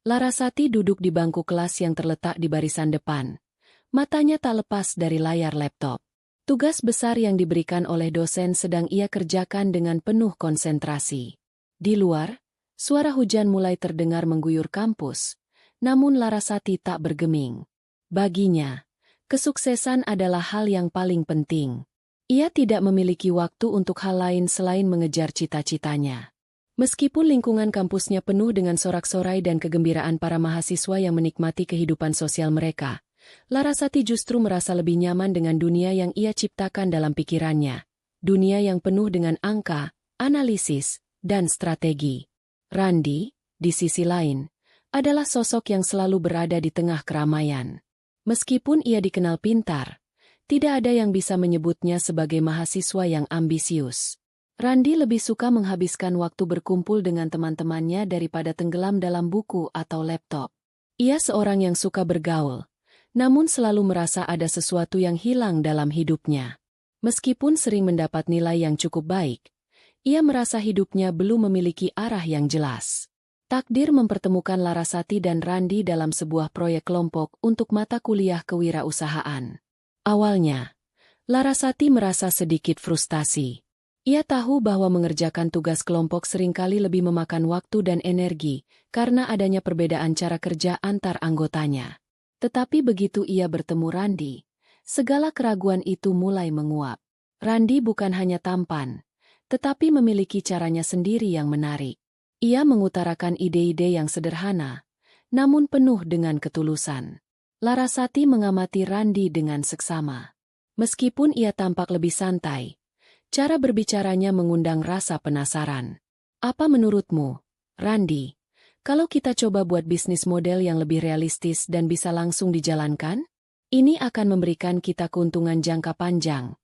Larasati duduk di bangku kelas yang terletak di barisan depan. Matanya tak lepas dari layar laptop. Tugas besar yang diberikan oleh dosen sedang ia kerjakan dengan penuh konsentrasi. Di luar, suara hujan mulai terdengar mengguyur kampus, namun Larasati tak bergeming. Baginya, kesuksesan adalah hal yang paling penting. Ia tidak memiliki waktu untuk hal lain selain mengejar cita-citanya. Meskipun lingkungan kampusnya penuh dengan sorak-sorai dan kegembiraan para mahasiswa yang menikmati kehidupan sosial mereka, Larasati justru merasa lebih nyaman dengan dunia yang ia ciptakan dalam pikirannya. Dunia yang penuh dengan angka, analisis, dan strategi. Randi, di sisi lain, adalah sosok yang selalu berada di tengah keramaian. Meskipun ia dikenal pintar, tidak ada yang bisa menyebutnya sebagai mahasiswa yang ambisius. Randi lebih suka menghabiskan waktu berkumpul dengan teman-temannya daripada tenggelam dalam buku atau laptop. Ia seorang yang suka bergaul, namun selalu merasa ada sesuatu yang hilang dalam hidupnya. Meskipun sering mendapat nilai yang cukup baik, ia merasa hidupnya belum memiliki arah yang jelas. Takdir mempertemukan Larasati dan Randi dalam sebuah proyek kelompok untuk mata kuliah kewirausahaan. Awalnya, Larasati merasa sedikit frustasi. Ia tahu bahwa mengerjakan tugas kelompok seringkali lebih memakan waktu dan energi karena adanya perbedaan cara kerja antar anggotanya. Tetapi begitu ia bertemu Randi, segala keraguan itu mulai menguap. Randi bukan hanya tampan, tetapi memiliki caranya sendiri yang menarik. Ia mengutarakan ide-ide yang sederhana, namun penuh dengan ketulusan. Larasati mengamati Randi dengan seksama. Meskipun ia tampak lebih santai, cara berbicaranya mengundang rasa penasaran. Apa menurutmu, Randi, kalau kita coba buat bisnis model yang lebih realistis dan bisa langsung dijalankan? Ini akan memberikan kita keuntungan jangka panjang.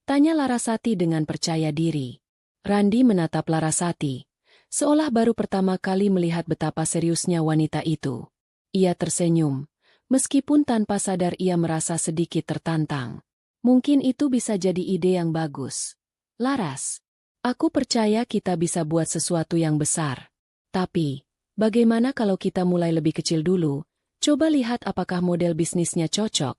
Tanya Larasati dengan percaya diri. Randi menatap Larasati, seolah baru pertama kali melihat betapa seriusnya wanita itu. Ia tersenyum, meskipun tanpa sadar ia merasa sedikit tertantang. Mungkin itu bisa jadi ide yang bagus. Laras, aku percaya kita bisa buat sesuatu yang besar. Tapi, bagaimana kalau kita mulai lebih kecil dulu? Coba lihat apakah model bisnisnya cocok.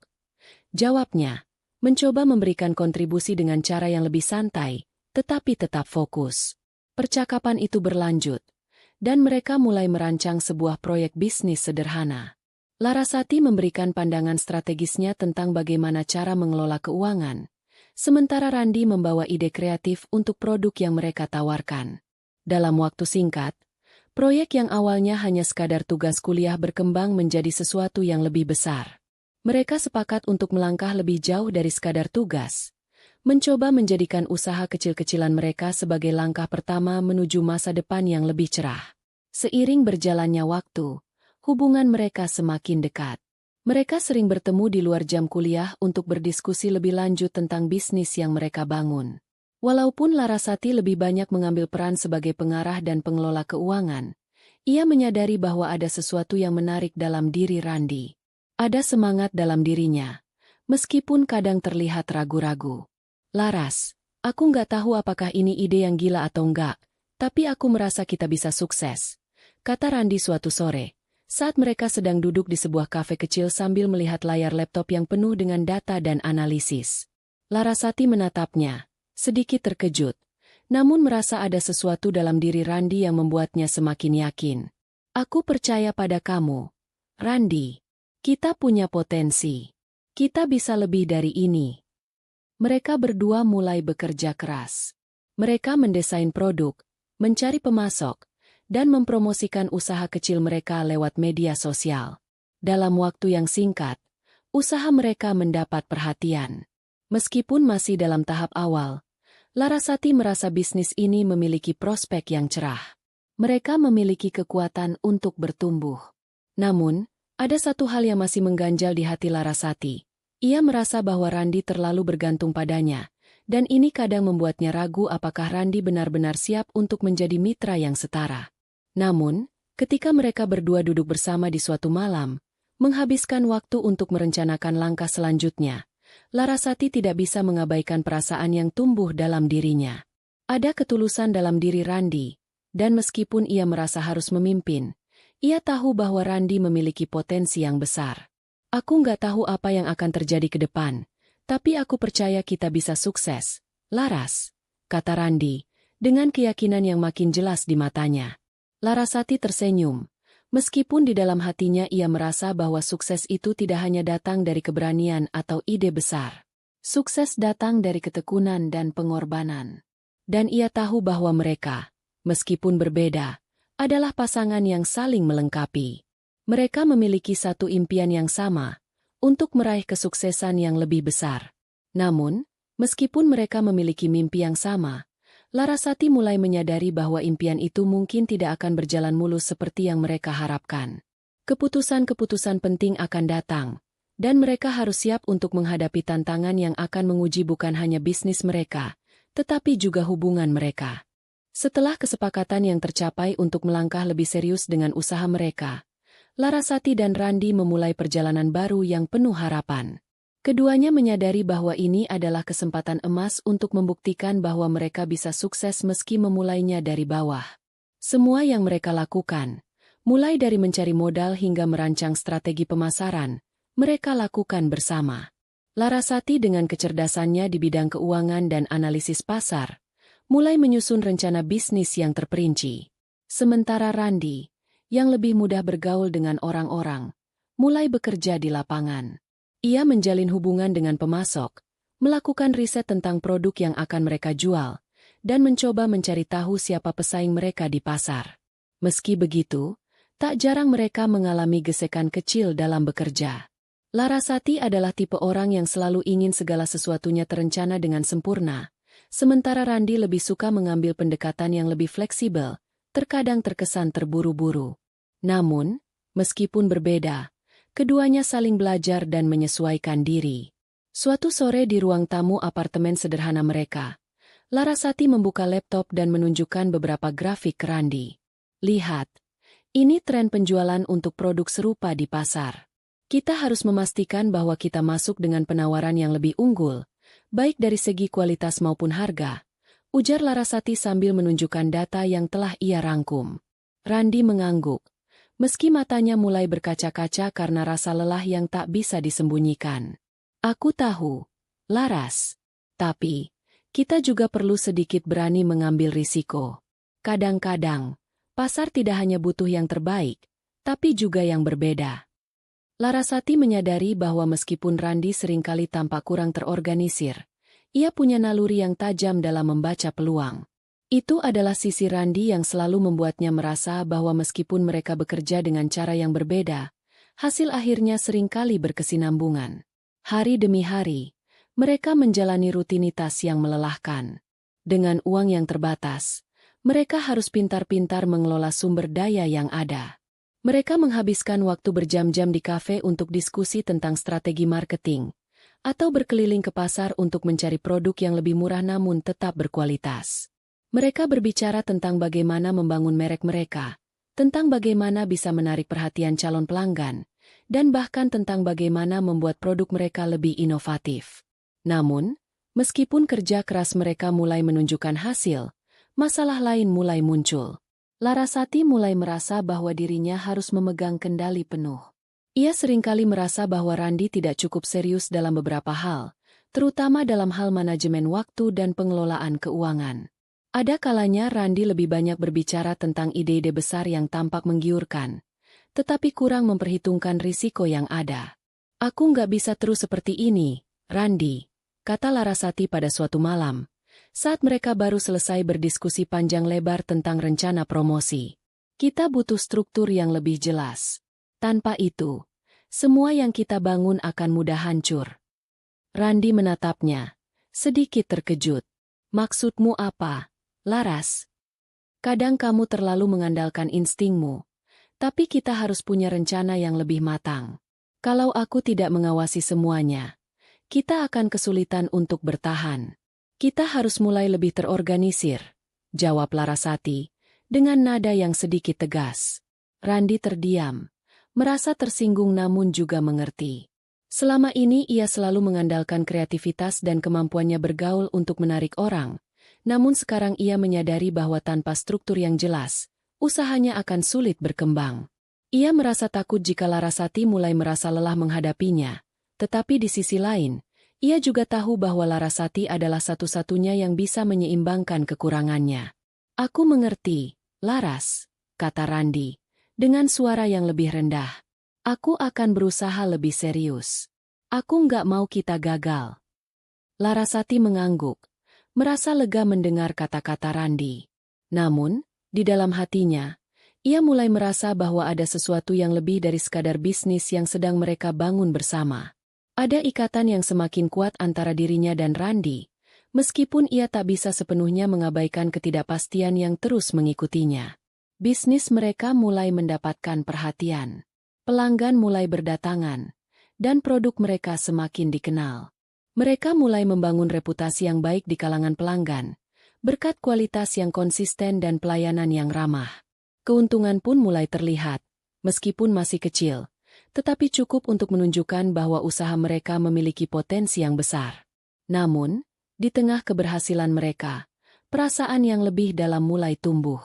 Jawabnya, mencoba memberikan kontribusi dengan cara yang lebih santai, tetapi tetap fokus. Percakapan itu berlanjut, dan mereka mulai merancang sebuah proyek bisnis sederhana. Larasati memberikan pandangan strategisnya tentang bagaimana cara mengelola keuangan, sementara Randi membawa ide kreatif untuk produk yang mereka tawarkan. Dalam waktu singkat, proyek yang awalnya hanya sekadar tugas kuliah berkembang menjadi sesuatu yang lebih besar. Mereka sepakat untuk melangkah lebih jauh dari sekadar tugas, mencoba menjadikan usaha kecil-kecilan mereka sebagai langkah pertama menuju masa depan yang lebih cerah. Seiring berjalannya waktu, hubungan mereka semakin dekat. Mereka sering bertemu di luar jam kuliah untuk berdiskusi lebih lanjut tentang bisnis yang mereka bangun. Walaupun Larasati lebih banyak mengambil peran sebagai pengarah dan pengelola keuangan, ia menyadari bahwa ada sesuatu yang menarik dalam diri Randi. Ada semangat dalam dirinya, meskipun kadang terlihat ragu-ragu. Laras, aku nggak tahu apakah ini ide yang gila atau enggak, tapi aku merasa kita bisa sukses, kata Randi suatu sore, saat mereka sedang duduk di sebuah kafe kecil sambil melihat layar laptop yang penuh dengan data dan analisis. Larasati menatapnya, sedikit terkejut, namun merasa ada sesuatu dalam diri Randi yang membuatnya semakin yakin. Aku percaya pada kamu, Randi. Kita punya potensi. Kita bisa lebih dari ini. Mereka berdua mulai bekerja keras. Mereka mendesain produk, mencari pemasok, dan mempromosikan usaha kecil mereka lewat media sosial. Dalam waktu yang singkat, usaha mereka mendapat perhatian. Meskipun masih dalam tahap awal, Larasati merasa bisnis ini memiliki prospek yang cerah. Mereka memiliki kekuatan untuk bertumbuh. Namun, ada satu hal yang masih mengganjal di hati Larasati. Ia merasa bahwa Randi terlalu bergantung padanya, dan ini kadang membuatnya ragu apakah Randi benar-benar siap untuk menjadi mitra yang setara. Namun, ketika mereka berdua duduk bersama di suatu malam, menghabiskan waktu untuk merencanakan langkah selanjutnya, Larasati tidak bisa mengabaikan perasaan yang tumbuh dalam dirinya. Ada ketulusan dalam diri Randi, dan meskipun ia merasa harus memimpin, Ia tahu bahwa Randi memiliki potensi yang besar. Aku nggak tahu apa yang akan terjadi ke depan, tapi aku percaya kita bisa sukses, Laras, kata Randi, dengan keyakinan yang makin jelas di matanya. Larasati tersenyum. Meskipun di dalam hatinya ia merasa bahwa sukses itu tidak hanya datang dari keberanian atau ide besar. Sukses datang dari ketekunan dan pengorbanan. Dan ia tahu bahwa mereka, meskipun berbeda, adalah pasangan yang saling melengkapi. Mereka memiliki satu impian yang sama, untuk meraih kesuksesan yang lebih besar. Namun, meskipun mereka memiliki mimpi yang sama, Larasati mulai menyadari bahwa impian itu mungkin tidak akan berjalan mulus seperti yang mereka harapkan. Keputusan-keputusan penting akan datang, dan mereka harus siap untuk menghadapi tantangan yang akan menguji bukan hanya bisnis mereka, tetapi juga hubungan mereka. Setelah kesepakatan yang tercapai untuk melangkah lebih serius dengan usaha mereka, Larasati dan Randi memulai perjalanan baru yang penuh harapan. Keduanya menyadari bahwa ini adalah kesempatan emas untuk membuktikan bahwa mereka bisa sukses meski memulainya dari bawah. Semua yang mereka lakukan, mulai dari mencari modal hingga merancang strategi pemasaran, mereka lakukan bersama. Larasati dengan kecerdasannya di bidang keuangan dan analisis pasar, mulai menyusun rencana bisnis yang terperinci. Sementara Randi, yang lebih mudah bergaul dengan orang-orang, mulai bekerja di lapangan. Ia menjalin hubungan dengan pemasok, melakukan riset tentang produk yang akan mereka jual, dan mencoba mencari tahu siapa pesaing mereka di pasar. Meski begitu, tak jarang mereka mengalami gesekan kecil dalam bekerja. Larasati adalah tipe orang yang selalu ingin segala sesuatunya terencana dengan sempurna, sementara Randi lebih suka mengambil pendekatan yang lebih fleksibel, terkadang terkesan terburu-buru. Namun, meskipun berbeda, keduanya saling belajar dan menyesuaikan diri. Suatu sore di ruang tamu apartemen sederhana mereka, Larasati membuka laptop dan menunjukkan beberapa grafik ke Randi. Lihat, ini tren penjualan untuk produk serupa di pasar. Kita harus memastikan bahwa kita masuk dengan penawaran yang lebih unggul, baik dari segi kualitas maupun harga, ujar Larasati sambil menunjukkan data yang telah ia rangkum. Randi mengangguk, meski matanya mulai berkaca-kaca karena rasa lelah yang tak bisa disembunyikan. Aku tahu, Laras. Tapi, kita juga perlu sedikit berani mengambil risiko. Kadang-kadang, pasar tidak hanya butuh yang terbaik, tapi juga yang berbeda. Larasati menyadari bahwa meskipun Randi seringkali tampak kurang terorganisir, ia punya naluri yang tajam dalam membaca peluang. Itu adalah sisi Randi yang selalu membuatnya merasa bahwa meskipun mereka bekerja dengan cara yang berbeda, hasil akhirnya seringkali berkesinambungan. Hari demi hari, mereka menjalani rutinitas yang melelahkan. Dengan uang yang terbatas, mereka harus pintar-pintar mengelola sumber daya yang ada. Mereka menghabiskan waktu berjam-jam di kafe untuk diskusi tentang strategi marketing, atau berkeliling ke pasar untuk mencari produk yang lebih murah namun tetap berkualitas. Mereka berbicara tentang bagaimana membangun merek mereka, tentang bagaimana bisa menarik perhatian calon pelanggan, dan bahkan tentang bagaimana membuat produk mereka lebih inovatif. Namun, meskipun kerja keras mereka mulai menunjukkan hasil, masalah lain mulai muncul. Larasati mulai merasa bahwa dirinya harus memegang kendali penuh. Ia seringkali merasa bahwa Randi tidak cukup serius dalam beberapa hal, terutama dalam hal manajemen waktu dan pengelolaan keuangan. Ada kalanya Randi lebih banyak berbicara tentang ide-ide besar yang tampak menggiurkan, tetapi kurang memperhitungkan risiko yang ada. Aku nggak bisa terus seperti ini, Randi, kata Larasati pada suatu malam, saat mereka baru selesai berdiskusi panjang lebar tentang rencana promosi. Kita butuh struktur yang lebih jelas. Tanpa itu, semua yang kita bangun akan mudah hancur. Randi menatapnya, sedikit terkejut. Maksudmu apa, Laras? Kadang kamu terlalu mengandalkan instingmu, tapi kita harus punya rencana yang lebih matang. Kalau aku tidak mengawasi semuanya, kita akan kesulitan untuk bertahan. Kita harus mulai lebih terorganisir, jawab Larasati, dengan nada yang sedikit tegas. Randi terdiam, merasa tersinggung namun juga mengerti. Selama ini ia selalu mengandalkan kreativitas dan kemampuannya bergaul untuk menarik orang, namun sekarang ia menyadari bahwa tanpa struktur yang jelas, usahanya akan sulit berkembang. Ia merasa takut jika Larasati mulai merasa lelah menghadapinya, tetapi di sisi lain, ia juga tahu bahwa Larasati adalah satu-satunya yang bisa menyeimbangkan kekurangannya. Aku mengerti, Laras, kata Randi, dengan suara yang lebih rendah. Aku akan berusaha lebih serius. Aku nggak mau kita gagal. Larasati mengangguk, merasa lega mendengar kata-kata Randi. Namun, di dalam hatinya, ia mulai merasa bahwa ada sesuatu yang lebih dari sekadar bisnis yang sedang mereka bangun bersama. Ada ikatan yang semakin kuat antara dirinya dan Randi, meskipun ia tak bisa sepenuhnya mengabaikan ketidakpastian yang terus mengikutinya. Bisnis mereka mulai mendapatkan perhatian. Pelanggan mulai berdatangan, dan produk mereka semakin dikenal. Mereka mulai membangun reputasi yang baik di kalangan pelanggan, berkat kualitas yang konsisten dan pelayanan yang ramah. Keuntungan pun mulai terlihat, meskipun masih kecil, tetapi cukup untuk menunjukkan bahwa usaha mereka memiliki potensi yang besar. Namun, di tengah keberhasilan mereka, perasaan yang lebih dalam mulai tumbuh.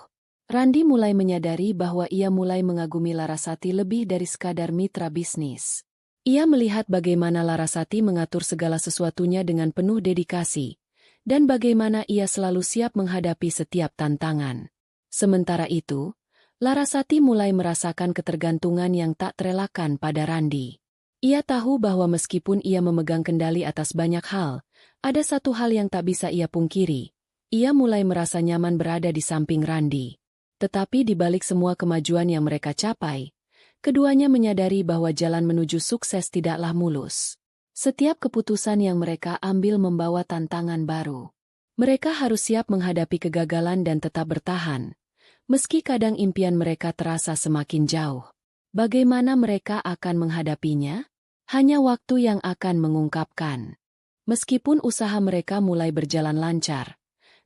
Randi mulai menyadari bahwa ia mulai mengagumi Larasati lebih dari sekadar mitra bisnis. Ia melihat bagaimana Larasati mengatur segala sesuatunya dengan penuh dedikasi, dan bagaimana ia selalu siap menghadapi setiap tantangan. Sementara itu, Larasati mulai merasakan ketergantungan yang tak terelakkan pada Randi. Ia tahu bahwa meskipun ia memegang kendali atas banyak hal, ada satu hal yang tak bisa ia pungkiri. Ia mulai merasa nyaman berada di samping Randi. Tetapi di balik semua kemajuan yang mereka capai, keduanya menyadari bahwa jalan menuju sukses tidaklah mulus. Setiap keputusan yang mereka ambil membawa tantangan baru. Mereka harus siap menghadapi kegagalan dan tetap bertahan. Meski kadang impian mereka terasa semakin jauh. Bagaimana mereka akan menghadapinya? Hanya waktu yang akan mengungkapkan. Meskipun usaha mereka mulai berjalan lancar,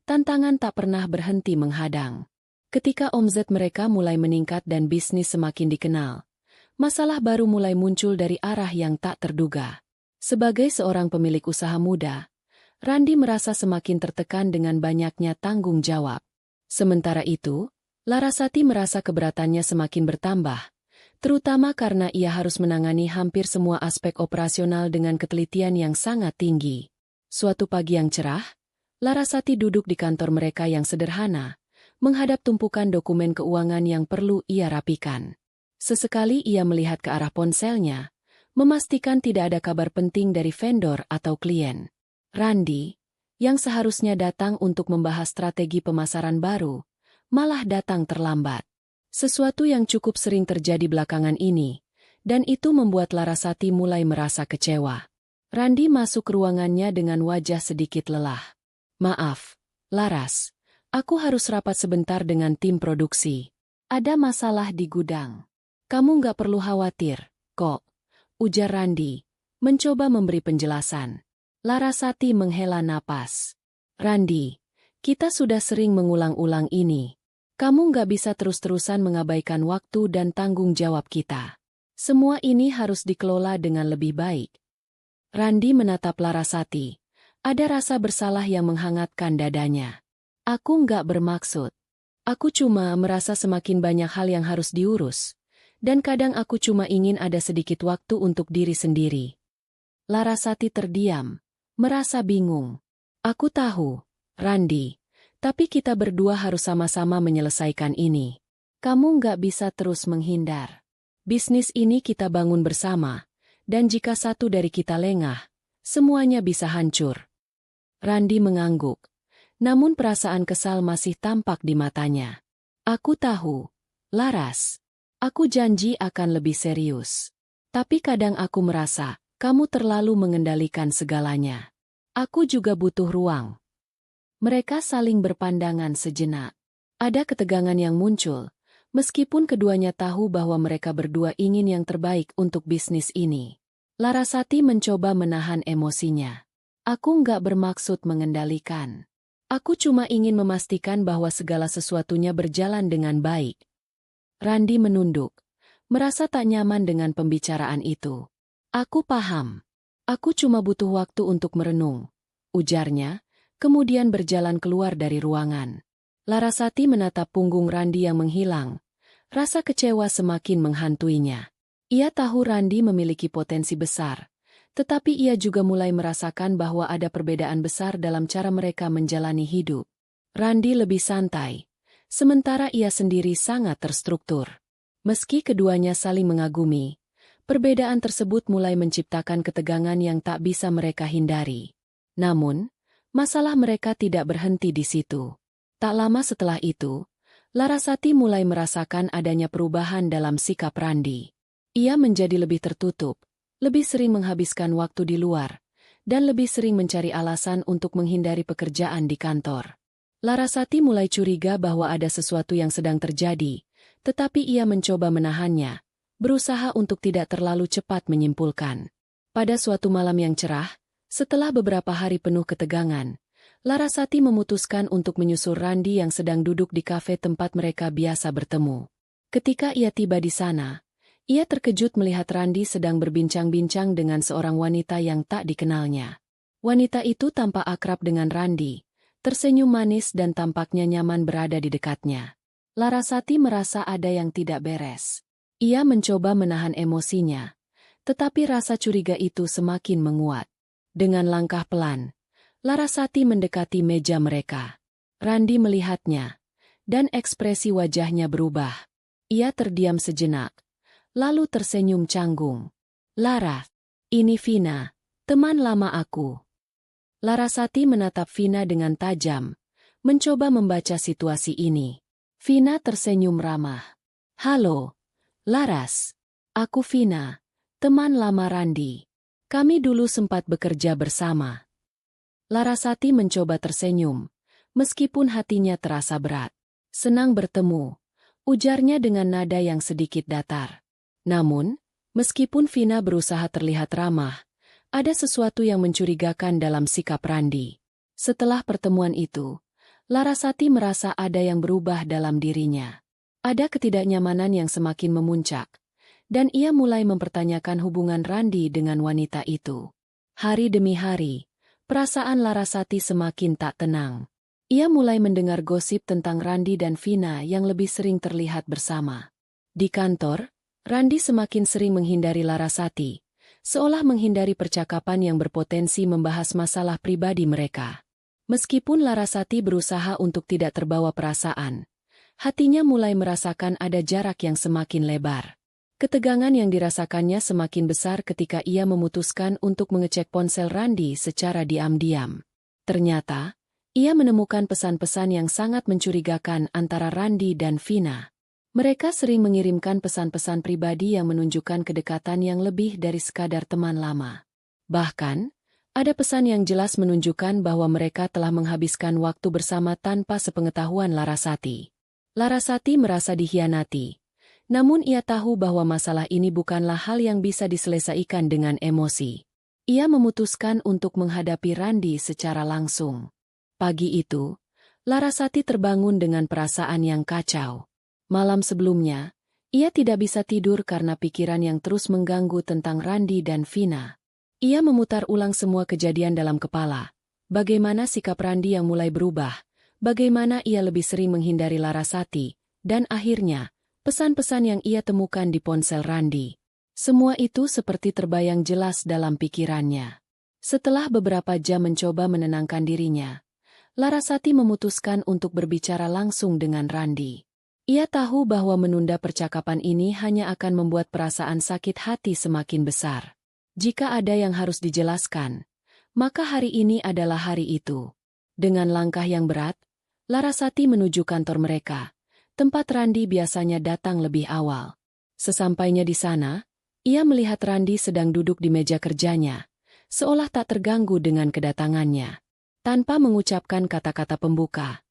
tantangan tak pernah berhenti menghadang. Ketika omzet mereka mulai meningkat dan bisnis semakin dikenal, masalah baru mulai muncul dari arah yang tak terduga. Sebagai seorang pemilik usaha muda, Randi merasa semakin tertekan dengan banyaknya tanggung jawab. Sementara itu, Larasati merasa keberatannya semakin bertambah, terutama karena ia harus menangani hampir semua aspek operasional dengan ketelitian yang sangat tinggi. Suatu pagi yang cerah, Larasati duduk di kantor mereka yang sederhana, menghadap tumpukan dokumen keuangan yang perlu ia rapikan. Sesekali ia melihat ke arah ponselnya, memastikan tidak ada kabar penting dari vendor atau klien. Randi, yang seharusnya datang untuk membahas strategi pemasaran baru, malah datang terlambat. Sesuatu yang cukup sering terjadi belakangan ini, dan itu membuat Larasati mulai merasa kecewa. Randi masuk ke ruangannya dengan wajah sedikit lelah. Maaf, Laras, aku harus rapat sebentar dengan tim produksi. Ada masalah di gudang. Kamu nggak perlu khawatir, kok, ujar Randi, mencoba memberi penjelasan. Larasati menghela napas. Randi, kita sudah sering mengulang-ulang ini. Kamu nggak bisa terus-terusan mengabaikan waktu dan tanggung jawab kita. Semua ini harus dikelola dengan lebih baik. Randi menatap Larasati. Ada rasa bersalah yang menghangatkan dadanya. Aku nggak bermaksud. Aku cuma merasa semakin banyak hal yang harus diurus. Dan kadang aku cuma ingin ada sedikit waktu untuk diri sendiri. Larasati terdiam, merasa bingung. Aku tahu, Randi. Tapi kita berdua harus sama-sama menyelesaikan ini. Kamu nggak bisa terus menghindar. Bisnis ini kita bangun bersama, dan jika satu dari kita lengah, semuanya bisa hancur. Randi mengangguk, namun perasaan kesal masih tampak di matanya. Aku tahu, Laras. Aku janji akan lebih serius. Tapi kadang aku merasa, kamu terlalu mengendalikan segalanya. Aku juga butuh ruang. Mereka saling berpandangan sejenak. Ada ketegangan yang muncul, meskipun keduanya tahu bahwa mereka berdua ingin yang terbaik untuk bisnis ini. Larasati mencoba menahan emosinya. Aku nggak bermaksud mengendalikan. Aku cuma ingin memastikan bahwa segala sesuatunya berjalan dengan baik. Randi menunduk, merasa tak nyaman dengan pembicaraan itu. Aku paham. Aku cuma butuh waktu untuk merenung, ujarnya. Kemudian berjalan keluar dari ruangan. Larasati menatap punggung Randi yang menghilang, Rasa kecewa semakin menghantuinya. Ia tahu Randi memiliki potensi besar, tetapi ia juga mulai merasakan bahwa ada perbedaan besar dalam cara mereka menjalani hidup. Randi lebih santai, sementara ia sendiri sangat terstruktur. Meski keduanya saling mengagumi, perbedaan tersebut mulai menciptakan ketegangan yang tak bisa mereka hindari. Namun, masalah mereka tidak berhenti di situ. Tak lama setelah itu, Larasati mulai merasakan adanya perubahan dalam sikap Randi. Ia menjadi lebih tertutup, lebih sering menghabiskan waktu di luar, dan lebih sering mencari alasan untuk menghindari pekerjaan di kantor. Larasati mulai curiga bahwa ada sesuatu yang sedang terjadi, tetapi ia mencoba menahannya, berusaha untuk tidak terlalu cepat menyimpulkan. Pada suatu malam yang cerah, setelah beberapa hari penuh ketegangan, Larasati memutuskan untuk menyusul Randi yang sedang duduk di kafe tempat mereka biasa bertemu. Ketika ia tiba di sana, ia terkejut melihat Randi sedang berbincang-bincang dengan seorang wanita yang tak dikenalnya. Wanita itu tampak akrab dengan Randi, tersenyum manis dan tampaknya nyaman berada di dekatnya. Larasati merasa ada yang tidak beres. Ia mencoba menahan emosinya, tetapi rasa curiga itu semakin menguat. Dengan langkah pelan, Larasati mendekati meja mereka. Randi melihatnya, dan ekspresi wajahnya berubah. Ia terdiam sejenak, lalu tersenyum canggung. "Lara, ini Vina, teman lama aku." Larasati menatap Vina dengan tajam, mencoba membaca situasi ini. Vina tersenyum ramah. "Halo, Laras. Aku Vina, teman lama Randi. Kami dulu sempat bekerja bersama." Larasati mencoba tersenyum, meskipun hatinya terasa berat. "Senang bertemu," ujarnya dengan nada yang sedikit datar. Namun, meskipun Vina berusaha terlihat ramah, ada sesuatu yang mencurigakan dalam sikap Randi. Setelah pertemuan itu, Larasati merasa ada yang berubah dalam dirinya. Ada ketidaknyamanan yang semakin memuncak, dan ia mulai mempertanyakan hubungan Randi dengan wanita itu. Hari demi hari, perasaan Larasati semakin tak tenang. Ia mulai mendengar gosip tentang Randi dan Vina yang lebih sering terlihat bersama. Di kantor, Randi semakin sering menghindari Larasati, seolah menghindari percakapan yang berpotensi membahas masalah pribadi mereka. Meskipun Larasati berusaha untuk tidak terbawa perasaan, hatinya mulai merasakan ada jarak yang semakin lebar. Ketegangan yang dirasakannya semakin besar ketika ia memutuskan untuk mengecek ponsel Randi secara diam-diam. Ternyata, ia menemukan pesan-pesan yang sangat mencurigakan antara Randi dan Vina. Mereka sering mengirimkan pesan-pesan pribadi yang menunjukkan kedekatan yang lebih dari sekadar teman lama. Bahkan, ada pesan yang jelas menunjukkan bahwa mereka telah menghabiskan waktu bersama tanpa sepengetahuan Larasati. Larasati merasa dikhianati. Namun ia tahu bahwa masalah ini bukanlah hal yang bisa diselesaikan dengan emosi. Ia memutuskan untuk menghadapi Randi secara langsung. Pagi itu, Larasati terbangun dengan perasaan yang kacau. Malam sebelumnya, ia tidak bisa tidur karena pikiran yang terus mengganggu tentang Randi dan Vina. Ia memutar ulang semua kejadian dalam kepala. Bagaimana sikap Randi yang mulai berubah, bagaimana ia lebih sering menghindari Larasati, dan akhirnya, pesan-pesan yang ia temukan di ponsel Randi. Semua itu seperti terbayang jelas dalam pikirannya. Setelah beberapa jam mencoba menenangkan dirinya, Larasati memutuskan untuk berbicara langsung dengan Randi. Ia tahu bahwa menunda percakapan ini hanya akan membuat perasaan sakit hati semakin besar. Jika ada yang harus dijelaskan, maka hari ini adalah hari itu. Dengan langkah yang berat, Larasati menuju kantor mereka, tempat Randi biasanya datang lebih awal. Sesampainya di sana, ia melihat Randi sedang duduk di meja kerjanya, seolah tak terganggu dengan kedatangannya. Tanpa mengucapkan kata-kata pembuka,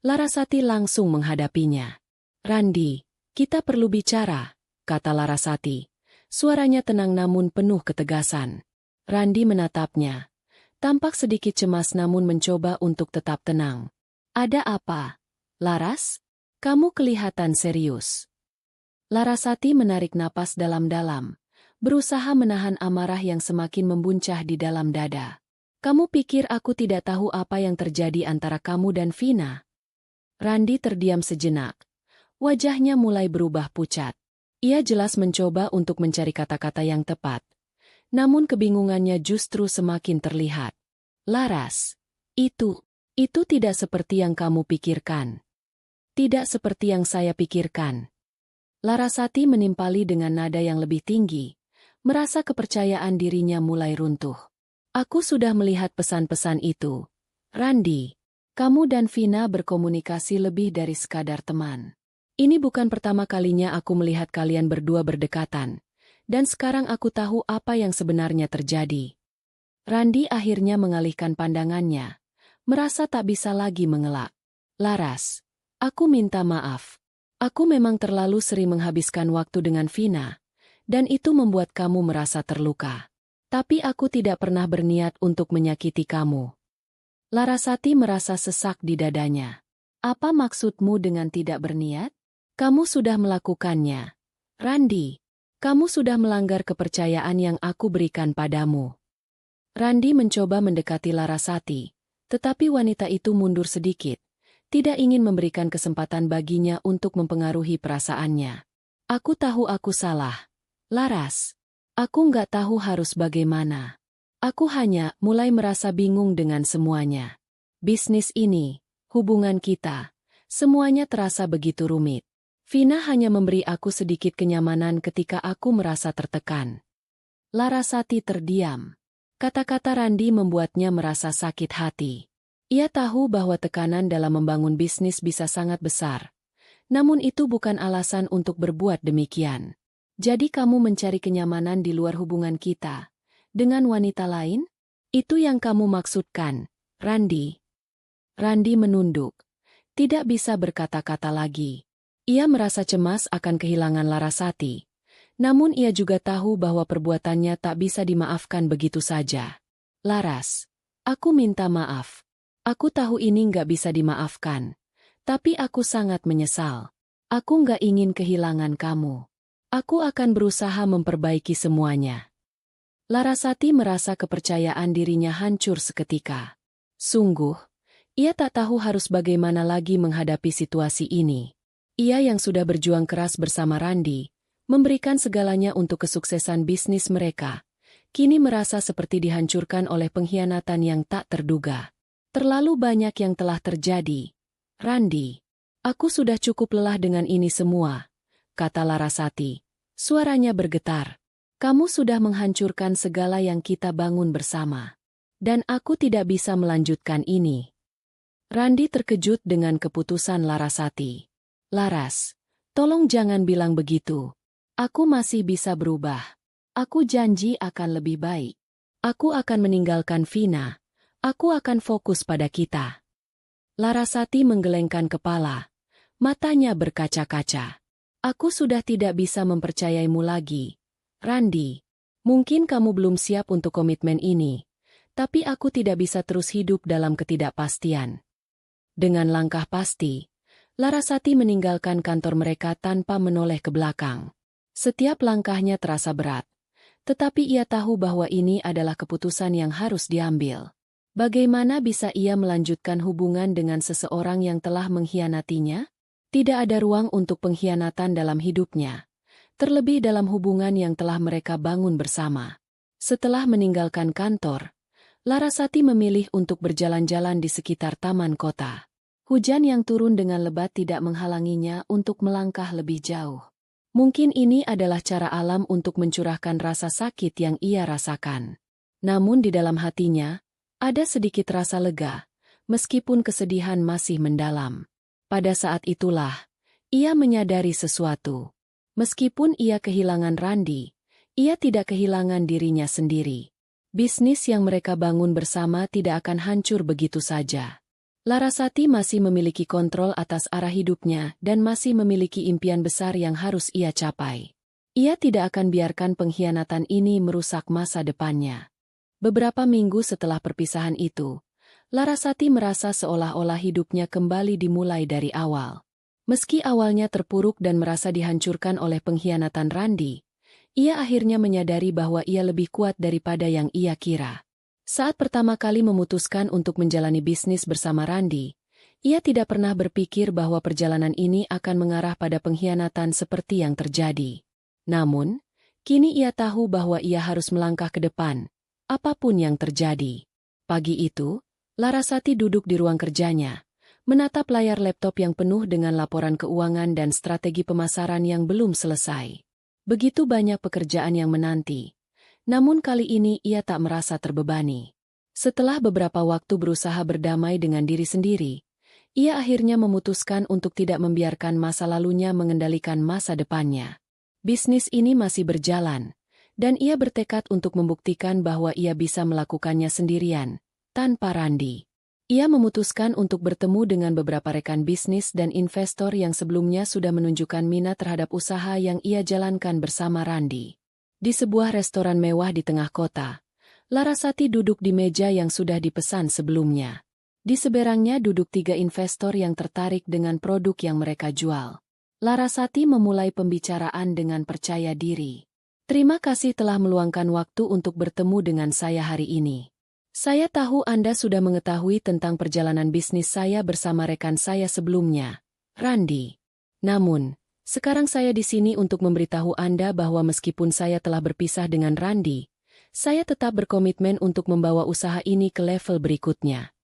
Larasati langsung menghadapinya. "Randi, kita perlu bicara," kata Larasati. Suaranya tenang namun penuh ketegasan. Randi menatapnya, tampak sedikit cemas namun mencoba untuk tetap tenang. "Ada apa, Laras? Kamu kelihatan serius." Larasati menarik napas dalam-dalam, berusaha menahan amarah yang semakin membuncah di dalam dada. "Kamu pikir aku tidak tahu apa yang terjadi antara kamu dan Vina?" Randi terdiam sejenak. Wajahnya mulai berubah pucat. Ia jelas mencoba untuk mencari kata-kata yang tepat. Namun kebingungannya justru semakin terlihat. Laras, itu tidak seperti yang kamu pikirkan. Tidak seperti yang saya pikirkan. Larasati menimpali dengan nada yang lebih tinggi, merasa kepercayaan dirinya mulai runtuh. Aku sudah melihat pesan-pesan itu. Randi, kamu dan Vina berkomunikasi lebih dari sekadar teman. Ini bukan pertama kalinya aku melihat kalian berdua berdekatan, dan sekarang aku tahu apa yang sebenarnya terjadi. Randi akhirnya mengalihkan pandangannya, merasa tak bisa lagi mengelak. Laras, aku minta maaf. Aku memang terlalu sering menghabiskan waktu dengan Vina, dan itu membuat kamu merasa terluka. Tapi aku tidak pernah berniat untuk menyakiti kamu. Larasati merasa sesak di dadanya. Apa maksudmu dengan tidak berniat? Kamu sudah melakukannya. Randi, kamu sudah melanggar kepercayaan yang aku berikan padamu. Randi mencoba mendekati Larasati, tetapi wanita itu mundur sedikit, tidak ingin memberikan kesempatan baginya untuk mempengaruhi perasaannya. Aku tahu aku salah. Laras, aku nggak tahu harus bagaimana. Aku hanya mulai merasa bingung dengan semuanya. Bisnis ini, hubungan kita, semuanya terasa begitu rumit. Vina hanya memberi aku sedikit kenyamanan ketika aku merasa tertekan. Larasati terdiam. Kata-kata Randi membuatnya merasa sakit hati. Ia tahu bahwa tekanan dalam membangun bisnis bisa sangat besar. Namun itu bukan alasan untuk berbuat demikian. Jadi kamu mencari kenyamanan di luar hubungan kita. Dengan wanita lain? Itu yang kamu maksudkan, Randi. Randi menunduk. Tidak bisa berkata-kata lagi. Ia merasa cemas akan kehilangan Larasati. Namun ia juga tahu bahwa perbuatannya tak bisa dimaafkan begitu saja. Laras, aku minta maaf. Aku tahu ini nggak bisa dimaafkan. Tapi aku sangat menyesal. Aku nggak ingin kehilangan kamu. Aku akan berusaha memperbaiki semuanya. Larasati merasa kepercayaan dirinya hancur seketika. Sungguh, ia tak tahu harus bagaimana lagi menghadapi situasi ini. Ia yang sudah berjuang keras bersama Randi, memberikan segalanya untuk kesuksesan bisnis mereka, kini merasa seperti dihancurkan oleh pengkhianatan yang tak terduga. Terlalu banyak yang telah terjadi. Randi, aku sudah cukup lelah dengan ini semua, kata Larasati. Suaranya bergetar. Kamu sudah menghancurkan segala yang kita bangun bersama. Dan aku tidak bisa melanjutkan ini. Randi terkejut dengan keputusan Larasati. Laras, tolong jangan bilang begitu. Aku masih bisa berubah. Aku janji akan lebih baik. Aku akan meninggalkan Vina. Aku akan fokus pada kita. Larasati menggelengkan kepala. Matanya berkaca-kaca. Aku sudah tidak bisa mempercayaimu lagi. Randi, mungkin kamu belum siap untuk komitmen ini. Tapi aku tidak bisa terus hidup dalam ketidakpastian. Dengan langkah pasti, Larasati meninggalkan kantor mereka tanpa menoleh ke belakang. Setiap langkahnya terasa berat, tetapi ia tahu bahwa ini adalah keputusan yang harus diambil. Bagaimana bisa ia melanjutkan hubungan dengan seseorang yang telah mengkhianatinya? Tidak ada ruang untuk pengkhianatan dalam hidupnya, terlebih dalam hubungan yang telah mereka bangun bersama. Setelah meninggalkan kantor, Larasati memilih untuk berjalan-jalan di sekitar taman kota. Hujan yang turun dengan lebat tidak menghalanginya untuk melangkah lebih jauh. Mungkin ini adalah cara alam untuk mencurahkan rasa sakit yang ia rasakan. Namun di dalam hatinya, ada sedikit rasa lega, meskipun kesedihan masih mendalam. Pada saat itulah, ia menyadari sesuatu. Meskipun ia kehilangan Randi, ia tidak kehilangan dirinya sendiri. Bisnis yang mereka bangun bersama tidak akan hancur begitu saja. Larasati masih memiliki kontrol atas arah hidupnya dan masih memiliki impian besar yang harus ia capai. Ia tidak akan biarkan pengkhianatan ini merusak masa depannya. Beberapa minggu setelah perpisahan itu, Larasati merasa seolah-olah hidupnya kembali dimulai dari awal. Meski awalnya terpuruk dan merasa dihancurkan oleh pengkhianatan Randi, ia akhirnya menyadari bahwa ia lebih kuat daripada yang ia kira. Saat pertama kali memutuskan untuk menjalani bisnis bersama Randi, Ia tidak pernah berpikir bahwa perjalanan ini akan mengarah pada pengkhianatan seperti yang terjadi. Namun, kini ia tahu bahwa ia harus melangkah ke depan, apapun yang terjadi. Pagi itu, Larasati duduk di ruang kerjanya, menatap layar laptop yang penuh dengan laporan keuangan dan strategi pemasaran yang belum selesai. Begitu banyak pekerjaan yang menanti. Namun kali ini ia tak merasa terbebani. Setelah beberapa waktu berusaha berdamai dengan diri sendiri, ia akhirnya memutuskan untuk tidak membiarkan masa lalunya mengendalikan masa depannya. Bisnis ini masih berjalan, dan ia bertekad untuk membuktikan bahwa ia bisa melakukannya sendirian, tanpa Randi. Ia memutuskan untuk bertemu dengan beberapa rekan bisnis dan investor yang sebelumnya sudah menunjukkan minat terhadap usaha yang ia jalankan bersama Randi. Di sebuah restoran mewah di tengah kota, Larasati duduk di meja yang sudah dipesan sebelumnya. Di seberangnya duduk 3 investor yang tertarik dengan produk yang mereka jual. Larasati memulai pembicaraan dengan percaya diri. Terima kasih telah meluangkan waktu untuk bertemu dengan saya hari ini. Saya tahu Anda sudah mengetahui tentang perjalanan bisnis saya bersama rekan saya sebelumnya, Randi. Namun, sekarang saya di sini untuk memberitahu Anda bahwa meskipun saya telah berpisah dengan Randi, saya tetap berkomitmen untuk membawa usaha ini ke level berikutnya.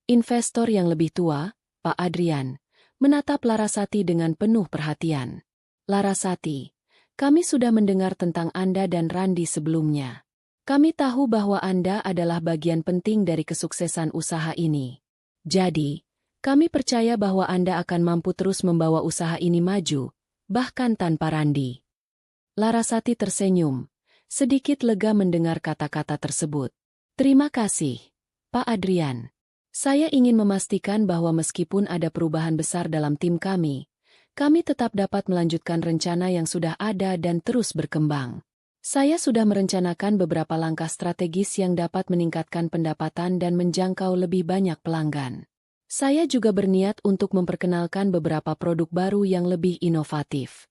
Investor yang lebih tua, Pak Adrian, menatap Larasati dengan penuh perhatian. Larasati, kami sudah mendengar tentang Anda dan Randi sebelumnya. Kami tahu bahwa Anda adalah bagian penting dari kesuksesan usaha ini. Jadi, kami percaya bahwa Anda akan mampu terus membawa usaha ini maju, bahkan tanpa Randi. Larasati tersenyum, sedikit lega mendengar kata-kata tersebut. Terima kasih, Pak Adrian. Saya ingin memastikan bahwa meskipun ada perubahan besar dalam tim kami tetap dapat melanjutkan rencana yang sudah ada dan terus berkembang. Saya sudah merencanakan beberapa langkah strategis yang dapat meningkatkan pendapatan dan menjangkau lebih banyak pelanggan. Saya juga berniat untuk memperkenalkan beberapa produk baru yang lebih inovatif.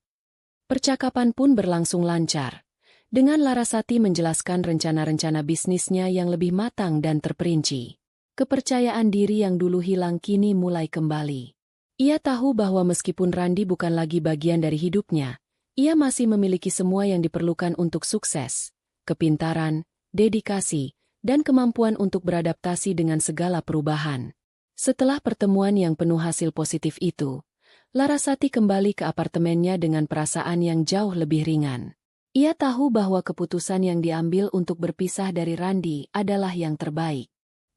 Percakapan pun berlangsung lancar, dengan Larasati menjelaskan rencana-rencana bisnisnya yang lebih matang dan terperinci. Kepercayaan diri yang dulu hilang kini mulai kembali. Ia tahu bahwa meskipun Randi bukan lagi bagian dari hidupnya, ia masih memiliki semua yang diperlukan untuk sukses, kepintaran, dedikasi, dan kemampuan untuk beradaptasi dengan segala perubahan. Setelah pertemuan yang penuh hasil positif itu, Larasati kembali ke apartemennya dengan perasaan yang jauh lebih ringan. Ia tahu bahwa keputusan yang diambil untuk berpisah dari Randi adalah yang terbaik.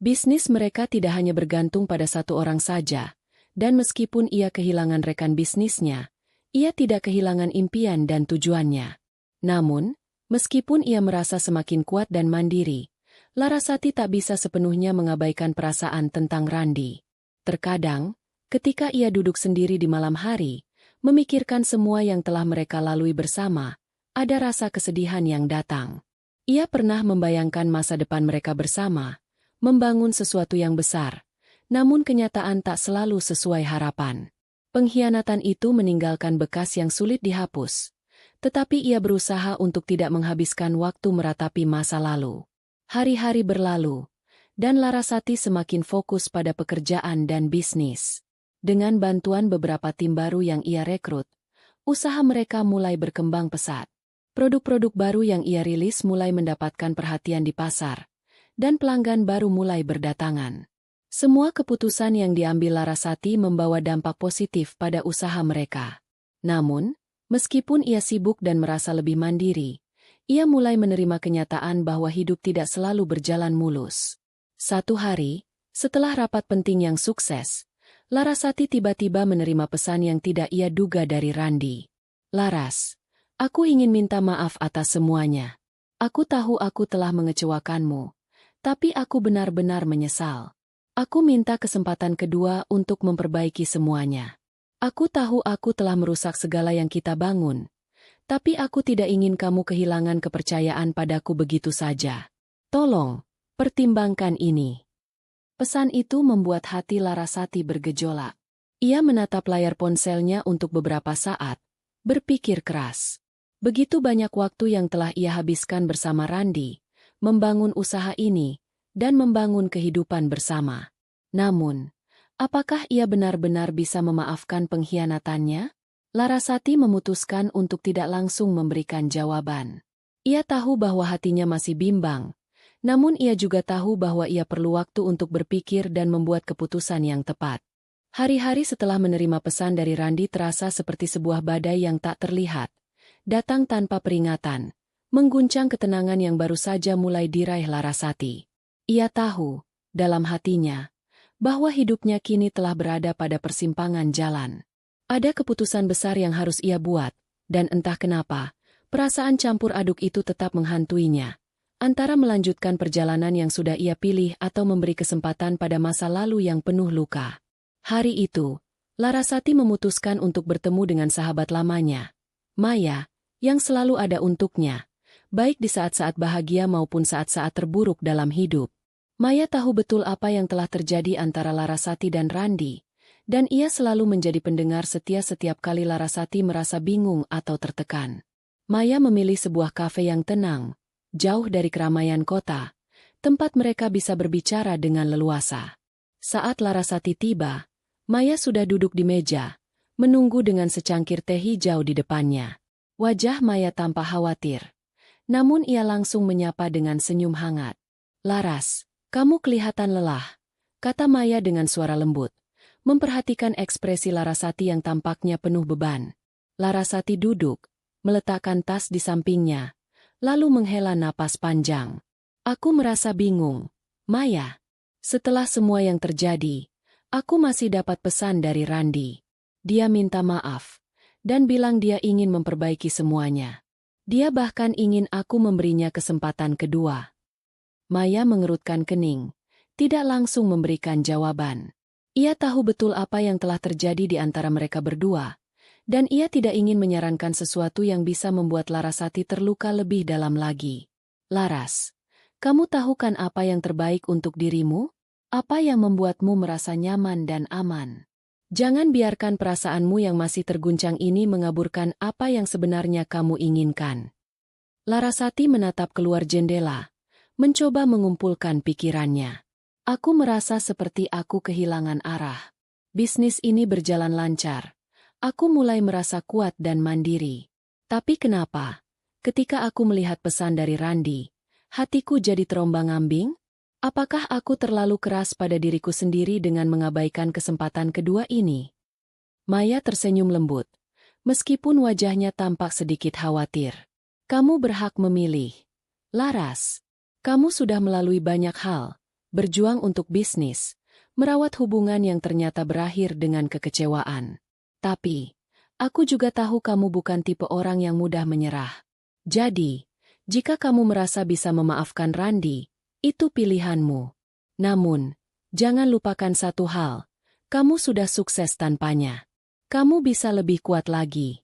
Bisnis mereka tidak hanya bergantung pada satu orang saja, dan meskipun ia kehilangan rekan bisnisnya, ia tidak kehilangan impian dan tujuannya. Namun, meskipun ia merasa semakin kuat dan mandiri, Larasati tak bisa sepenuhnya mengabaikan perasaan tentang Randi. Terkadang, ketika ia duduk sendiri di malam hari, memikirkan semua yang telah mereka lalui bersama, ada rasa kesedihan yang datang. Ia pernah membayangkan masa depan mereka bersama, membangun sesuatu yang besar, namun kenyataan tak selalu sesuai harapan. Pengkhianatan itu meninggalkan bekas yang sulit dihapus, tetapi ia berusaha untuk tidak menghabiskan waktu meratapi masa lalu. Hari-hari berlalu, dan Larasati semakin fokus pada pekerjaan dan bisnis. Dengan bantuan beberapa tim baru yang ia rekrut, usaha mereka mulai berkembang pesat. Produk-produk baru yang ia rilis mulai mendapatkan perhatian di pasar, dan pelanggan baru mulai berdatangan. Semua keputusan yang diambil Larasati membawa dampak positif pada usaha mereka. Namun, meskipun ia sibuk dan merasa lebih mandiri, ia mulai menerima kenyataan bahwa hidup tidak selalu berjalan mulus. Satu hari, setelah rapat penting yang sukses, Larasati tiba-tiba menerima pesan yang tidak ia duga dari Randi. Laras, aku ingin minta maaf atas semuanya. Aku tahu aku telah mengecewakanmu, tapi aku benar-benar menyesal. Aku minta kesempatan kedua untuk memperbaiki semuanya. Aku tahu aku telah merusak segala yang kita bangun, tapi aku tidak ingin kamu kehilangan kepercayaan padaku begitu saja. Tolong, pertimbangkan ini. Pesan itu membuat hati Larasati bergejolak. Ia menatap layar ponselnya untuk beberapa saat, berpikir keras. Begitu banyak waktu yang telah ia habiskan bersama Randi, membangun usaha ini, dan membangun kehidupan bersama. Namun, Apakah ia benar-benar bisa memaafkan pengkhianatannya? Larasati memutuskan untuk tidak langsung memberikan jawaban. Ia tahu bahwa hatinya masih bimbang, namun ia juga tahu bahwa ia perlu waktu untuk berpikir dan membuat keputusan yang tepat. Hari-hari setelah menerima pesan dari Randi terasa seperti sebuah badai yang tak terlihat, datang tanpa peringatan, mengguncang ketenangan yang baru saja mulai diraih Larasati. Ia tahu, dalam hatinya, bahwa hidupnya kini telah berada pada persimpangan jalan. Ada keputusan besar yang harus ia buat, dan entah kenapa, perasaan campur aduk itu tetap menghantuinya. Antara melanjutkan perjalanan yang sudah ia pilih atau memberi kesempatan pada masa lalu yang penuh luka. Hari itu, Larasati memutuskan untuk bertemu dengan sahabat lamanya, Maya, yang selalu ada untuknya, baik di saat-saat bahagia maupun saat-saat terburuk dalam hidup. Maya tahu betul apa yang telah terjadi antara Larasati dan Randi, dan ia selalu menjadi pendengar setia setiap kali Larasati merasa bingung atau tertekan. Maya memilih sebuah kafe yang tenang, jauh dari keramaian kota, tempat mereka bisa berbicara dengan leluasa. Saat Larasati tiba, Maya sudah duduk di meja, menunggu dengan secangkir teh hijau di depannya. Wajah Maya tampak khawatir, namun ia langsung menyapa dengan senyum hangat. "Laras, kamu kelihatan lelah," kata Maya dengan suara lembut, memperhatikan ekspresi Larasati yang tampaknya penuh beban. Larasati duduk, meletakkan tas di sampingnya, lalu menghela napas panjang. "Aku merasa bingung, Maya. Setelah semua yang terjadi, aku masih dapat pesan dari Randi. Dia minta maaf, dan bilang dia ingin memperbaiki semuanya. Dia bahkan ingin aku memberinya kesempatan kedua." Maya mengerutkan kening, tidak langsung memberikan jawaban. Ia tahu betul apa yang telah terjadi di antara mereka berdua, dan ia tidak ingin menyarankan sesuatu yang bisa membuat Larasati terluka lebih dalam lagi. "Laras, kamu tahu kan apa yang terbaik untuk dirimu? Apa yang membuatmu merasa nyaman dan aman? Jangan biarkan perasaanmu yang masih terguncang ini mengaburkan apa yang sebenarnya kamu inginkan." Larasati menatap keluar jendela, mencoba mengumpulkan pikirannya. "Aku merasa seperti aku kehilangan arah. Bisnis ini berjalan lancar. Aku mulai merasa kuat dan mandiri. Tapi kenapa? Ketika aku melihat pesan dari Randi, hatiku jadi terombang-ambing? Apakah aku terlalu keras pada diriku sendiri dengan mengabaikan kesempatan kedua ini?" Maya tersenyum lembut, meskipun wajahnya tampak sedikit khawatir. "Kamu berhak memilih. Laras, kamu sudah melalui banyak hal. Berjuang untuk bisnis, merawat hubungan yang ternyata berakhir dengan kekecewaan. Tapi, aku juga tahu kamu bukan tipe orang yang mudah menyerah. Jadi, jika kamu merasa bisa memaafkan Randi, itu pilihanmu. Namun, jangan lupakan satu hal, kamu sudah sukses tanpanya. Kamu bisa lebih kuat lagi."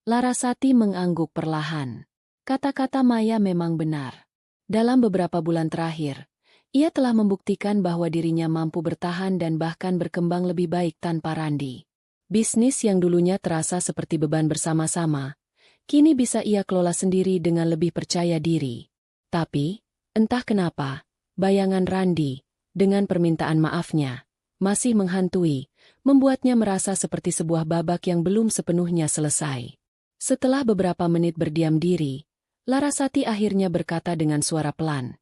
Larasati mengangguk perlahan. Kata-kata Maya memang benar. Dalam beberapa bulan terakhir, ia telah membuktikan bahwa dirinya mampu bertahan dan bahkan berkembang lebih baik tanpa Randi. Bisnis yang dulunya terasa seperti beban bersama-sama, kini bisa ia kelola sendiri dengan lebih percaya diri. Tapi, entah kenapa, bayangan Randi, dengan permintaan maafnya, masih menghantui, membuatnya merasa seperti sebuah babak yang belum sepenuhnya selesai. Setelah beberapa menit berdiam diri, Larasati akhirnya berkata dengan suara pelan,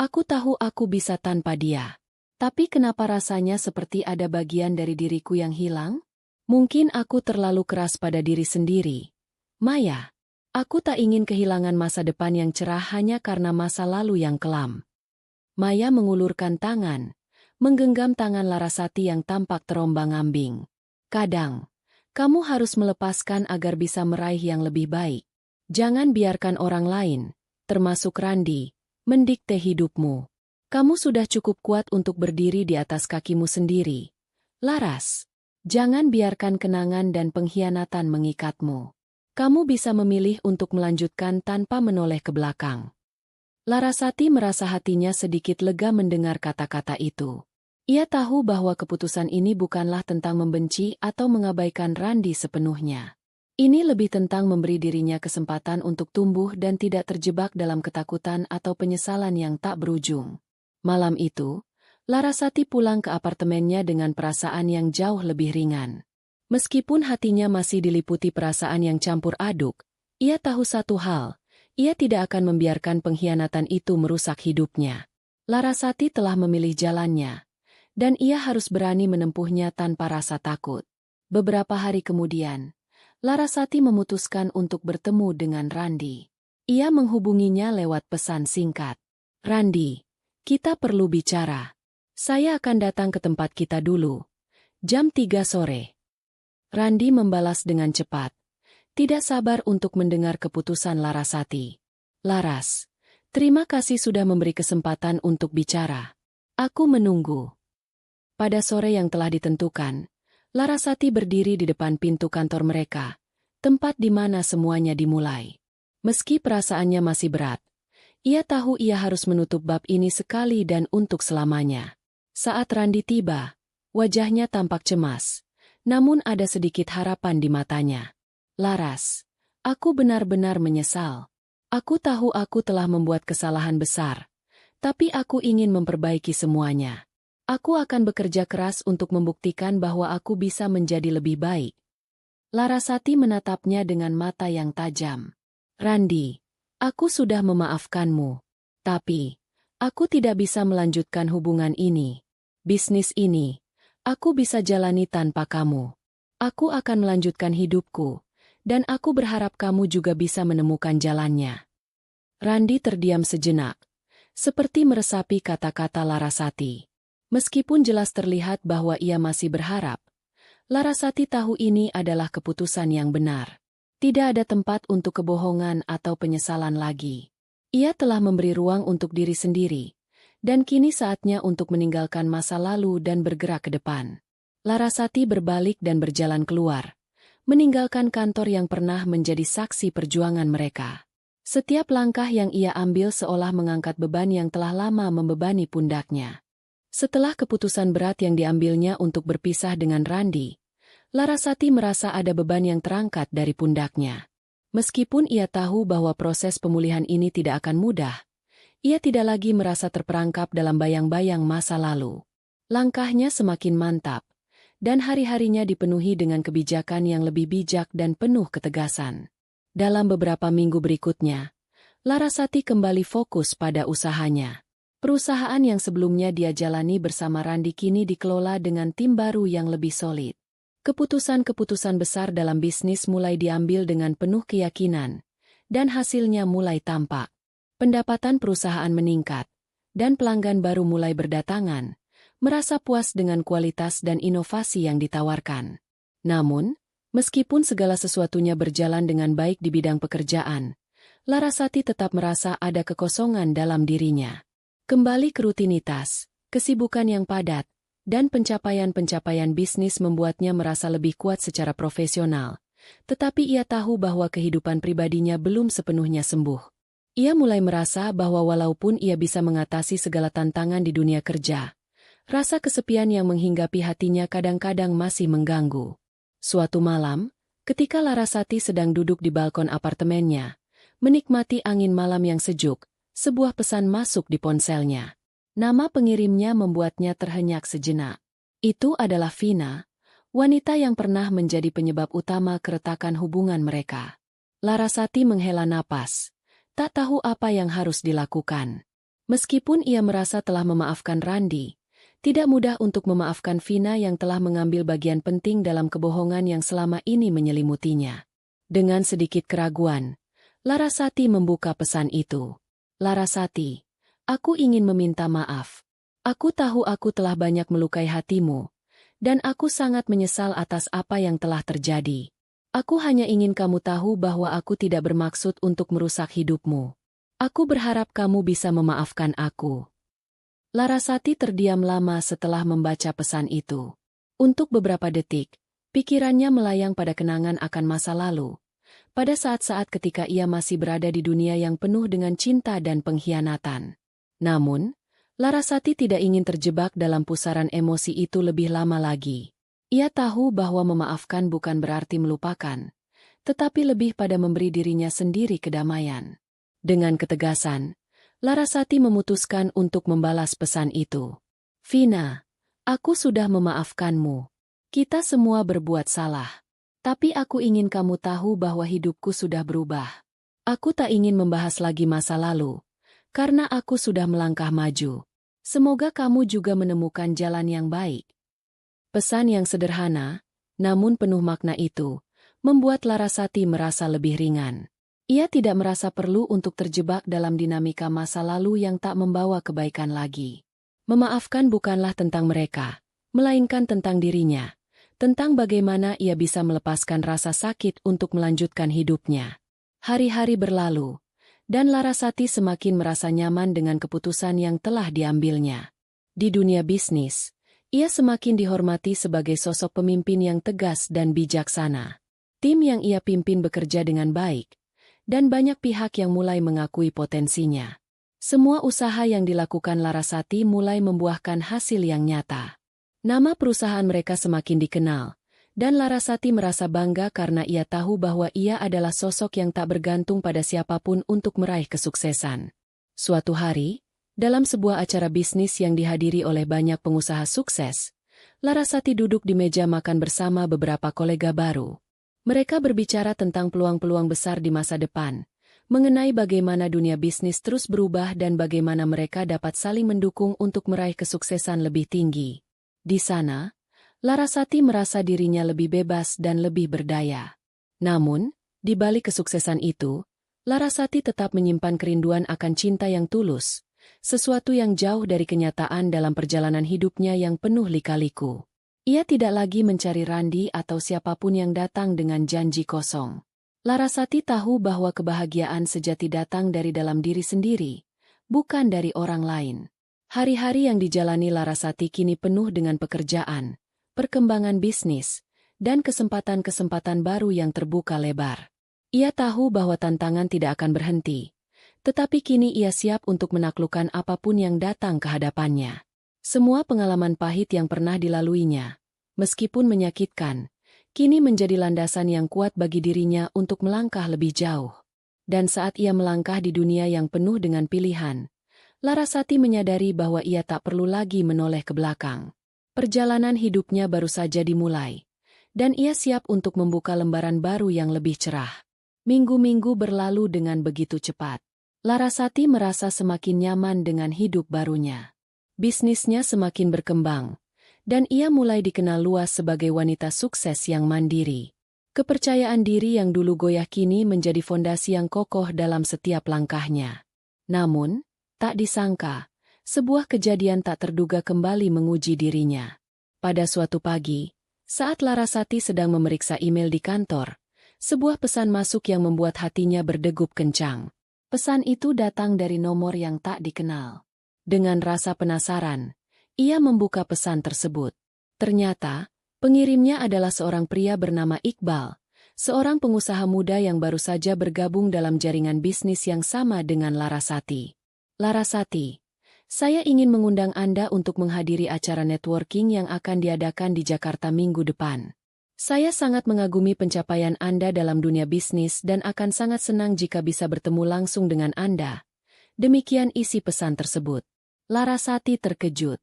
"Aku tahu aku bisa tanpa dia. Tapi kenapa rasanya seperti ada bagian dari diriku yang hilang? Mungkin aku terlalu keras pada diri sendiri. Maya, aku tak ingin kehilangan masa depan yang cerah hanya karena masa lalu yang kelam." Maya mengulurkan tangan, menggenggam tangan Larasati yang tampak terombang-ambing. "Kadang, kamu harus melepaskan agar bisa meraih yang lebih baik. Jangan biarkan orang lain, termasuk Randi, mendikte hidupmu. Kamu sudah cukup kuat untuk berdiri di atas kakimu sendiri. Laras, jangan biarkan kenangan dan pengkhianatan mengikatmu. Kamu bisa memilih untuk melanjutkan tanpa menoleh ke belakang." Larasati merasa hatinya sedikit lega mendengar kata-kata itu. Ia tahu bahwa keputusan ini bukanlah tentang membenci atau mengabaikan Randi sepenuhnya. Ini lebih tentang memberi dirinya kesempatan untuk tumbuh dan tidak terjebak dalam ketakutan atau penyesalan yang tak berujung. Malam itu, Larasati pulang ke apartemennya dengan perasaan yang jauh lebih ringan. Meskipun hatinya masih diliputi perasaan yang campur aduk, ia tahu satu hal, ia tidak akan membiarkan pengkhianatan itu merusak hidupnya. Larasati telah memilih jalannya, dan ia harus berani menempuhnya tanpa rasa takut. Beberapa hari kemudian, Larasati memutuskan untuk bertemu dengan Randi. Ia menghubunginya lewat pesan singkat. "Randi, kita perlu bicara. Saya akan datang ke tempat kita dulu. Jam 3 sore. Randi membalas dengan cepat. Tidak sabar untuk mendengar keputusan Larasati. "Laras, terima kasih sudah memberi kesempatan untuk bicara. Aku menunggu." Pada sore yang telah ditentukan, Larasati berdiri di depan pintu kantor mereka, tempat di mana semuanya dimulai. Meski perasaannya masih berat, ia tahu ia harus menutup bab ini sekali dan untuk selamanya. Saat Randi tiba, wajahnya tampak cemas, namun ada sedikit harapan di matanya. "Laras, aku benar-benar menyesal. Aku tahu aku telah membuat kesalahan besar, tapi aku ingin memperbaiki semuanya. Aku akan bekerja keras untuk membuktikan bahwa aku bisa menjadi lebih baik." Larasati menatapnya dengan mata yang tajam. "Randi, aku sudah memaafkanmu. Tapi, aku tidak bisa melanjutkan hubungan ini. Bisnis ini, aku bisa jalani tanpa kamu. Aku akan melanjutkan hidupku, dan aku berharap kamu juga bisa menemukan jalannya." Randi terdiam sejenak, seperti meresapi kata-kata Larasati. Meskipun jelas terlihat bahwa ia masih berharap, Larasati tahu ini adalah keputusan yang benar. Tidak ada tempat untuk kebohongan atau penyesalan lagi. Ia telah memberi ruang untuk diri sendiri, dan kini saatnya untuk meninggalkan masa lalu dan bergerak ke depan. Larasati berbalik dan berjalan keluar, meninggalkan kantor yang pernah menjadi saksi perjuangan mereka. Setiap langkah yang ia ambil seolah mengangkat beban yang telah lama membebani pundaknya. Setelah keputusan berat yang diambilnya untuk berpisah dengan Randi, Larasati merasa ada beban yang terangkat dari pundaknya. Meskipun ia tahu bahwa proses pemulihan ini tidak akan mudah, ia tidak lagi merasa terperangkap dalam bayang-bayang masa lalu. Langkahnya semakin mantap, dan hari-harinya dipenuhi dengan kebijakan yang lebih bijak dan penuh ketegasan. Dalam beberapa minggu berikutnya, Larasati kembali fokus pada usahanya. Perusahaan yang sebelumnya dia jalani bersama Randi kini dikelola dengan tim baru yang lebih solid. Keputusan-keputusan besar dalam bisnis mulai diambil dengan penuh keyakinan, dan hasilnya mulai tampak. Pendapatan perusahaan meningkat, dan pelanggan baru mulai berdatangan, merasa puas dengan kualitas dan inovasi yang ditawarkan. Namun, meskipun segala sesuatunya berjalan dengan baik di bidang pekerjaan, Larasati tetap merasa ada kekosongan dalam dirinya. Kembali ke rutinitas, kesibukan yang padat, dan pencapaian-pencapaian bisnis membuatnya merasa lebih kuat secara profesional. Tetapi ia tahu bahwa kehidupan pribadinya belum sepenuhnya sembuh. Ia mulai merasa bahwa walaupun ia bisa mengatasi segala tantangan di dunia kerja, rasa kesepian yang menghinggapi hatinya kadang-kadang masih mengganggu. Suatu malam, ketika Larasati sedang duduk di balkon apartemennya, menikmati angin malam yang sejuk, sebuah pesan masuk di ponselnya. Nama pengirimnya membuatnya terhenyak sejenak. Itu adalah Vina, wanita yang pernah menjadi penyebab utama keretakan hubungan mereka. Larasati menghela napas, tak tahu apa yang harus dilakukan. Meskipun ia merasa telah memaafkan Randi, tidak mudah untuk memaafkan Vina yang telah mengambil bagian penting dalam kebohongan yang selama ini menyelimutinya. Dengan sedikit keraguan, Larasati membuka pesan itu. "Larasati, aku ingin meminta maaf. Aku tahu aku telah banyak melukai hatimu, dan aku sangat menyesal atas apa yang telah terjadi. Aku hanya ingin kamu tahu bahwa aku tidak bermaksud untuk merusak hidupmu. Aku berharap kamu bisa memaafkan aku." Larasati terdiam lama setelah membaca pesan itu. Untuk beberapa detik, pikirannya melayang pada kenangan akan masa lalu, pada saat-saat ketika ia masih berada di dunia yang penuh dengan cinta dan pengkhianatan. Namun, Larasati tidak ingin terjebak dalam pusaran emosi itu lebih lama lagi. Ia tahu bahwa memaafkan bukan berarti melupakan, tetapi lebih pada memberi dirinya sendiri kedamaian. Dengan ketegasan, Larasati memutuskan untuk membalas pesan itu. Vina, aku sudah memaafkanmu. Kita semua berbuat salah. Tapi aku ingin kamu tahu bahwa hidupku sudah berubah. Aku tak ingin membahas lagi masa lalu, karena aku sudah melangkah maju. Semoga kamu juga menemukan jalan yang baik. Pesan yang sederhana, namun penuh makna itu, membuat Larasati merasa lebih ringan. Ia tidak merasa perlu untuk terjebak dalam dinamika masa lalu yang tak membawa kebaikan lagi. Memaafkan bukanlah tentang mereka, melainkan tentang dirinya. Tentang bagaimana ia bisa melepaskan rasa sakit untuk melanjutkan hidupnya. Hari-hari berlalu, dan Larasati semakin merasa nyaman dengan keputusan yang telah diambilnya. Di dunia bisnis, ia semakin dihormati sebagai sosok pemimpin yang tegas dan bijaksana. Tim yang ia pimpin bekerja dengan baik, dan banyak pihak yang mulai mengakui potensinya. Semua usaha yang dilakukan Larasati mulai membuahkan hasil yang nyata. Nama perusahaan mereka semakin dikenal, dan Larasati merasa bangga karena ia tahu bahwa ia adalah sosok yang tak bergantung pada siapapun untuk meraih kesuksesan. Suatu hari, dalam sebuah acara bisnis yang dihadiri oleh banyak pengusaha sukses, Larasati duduk di meja makan bersama beberapa kolega baru. Mereka berbicara tentang peluang-peluang besar di masa depan, mengenai bagaimana dunia bisnis terus berubah dan bagaimana mereka dapat saling mendukung untuk meraih kesuksesan lebih tinggi. Di sana, Larasati merasa dirinya lebih bebas dan lebih berdaya. Namun, di balik kesuksesan itu, Larasati tetap menyimpan kerinduan akan cinta yang tulus, sesuatu yang jauh dari kenyataan dalam perjalanan hidupnya yang penuh lika-liku. Ia tidak lagi mencari Randi atau siapapun yang datang dengan janji kosong. Larasati tahu bahwa kebahagiaan sejati datang dari dalam diri sendiri, bukan dari orang lain. Hari-hari yang dijalani Larasati kini penuh dengan pekerjaan, perkembangan bisnis, dan kesempatan-kesempatan baru yang terbuka lebar. Ia tahu bahwa tantangan tidak akan berhenti, tetapi kini ia siap untuk menaklukkan apapun yang datang ke hadapannya. Semua pengalaman pahit yang pernah dilaluinya, meskipun menyakitkan, kini menjadi landasan yang kuat bagi dirinya untuk melangkah lebih jauh. Dan saat ia melangkah di dunia yang penuh dengan pilihan, Larasati menyadari bahwa ia tak perlu lagi menoleh ke belakang. Perjalanan hidupnya baru saja dimulai, dan ia siap untuk membuka lembaran baru yang lebih cerah. Minggu-minggu berlalu dengan begitu cepat. Larasati merasa semakin nyaman dengan hidup barunya. Bisnisnya semakin berkembang, dan ia mulai dikenal luas sebagai wanita sukses yang mandiri. Kepercayaan diri yang dulu goyah kini menjadi fondasi yang kokoh dalam setiap langkahnya. Namun, tak disangka, sebuah kejadian tak terduga kembali menguji dirinya. Pada suatu pagi, saat Larasati sedang memeriksa email di kantor, sebuah pesan masuk yang membuat hatinya berdegup kencang. Pesan itu datang dari nomor yang tak dikenal. Dengan rasa penasaran, ia membuka pesan tersebut. Ternyata, pengirimnya adalah seorang pria bernama Iqbal, seorang pengusaha muda yang baru saja bergabung dalam jaringan bisnis yang sama dengan Larasati. Larasati, saya ingin mengundang Anda untuk menghadiri acara networking yang akan diadakan di Jakarta minggu depan. Saya sangat mengagumi pencapaian Anda dalam dunia bisnis dan akan sangat senang jika bisa bertemu langsung dengan Anda. Demikian isi pesan tersebut. Larasati terkejut.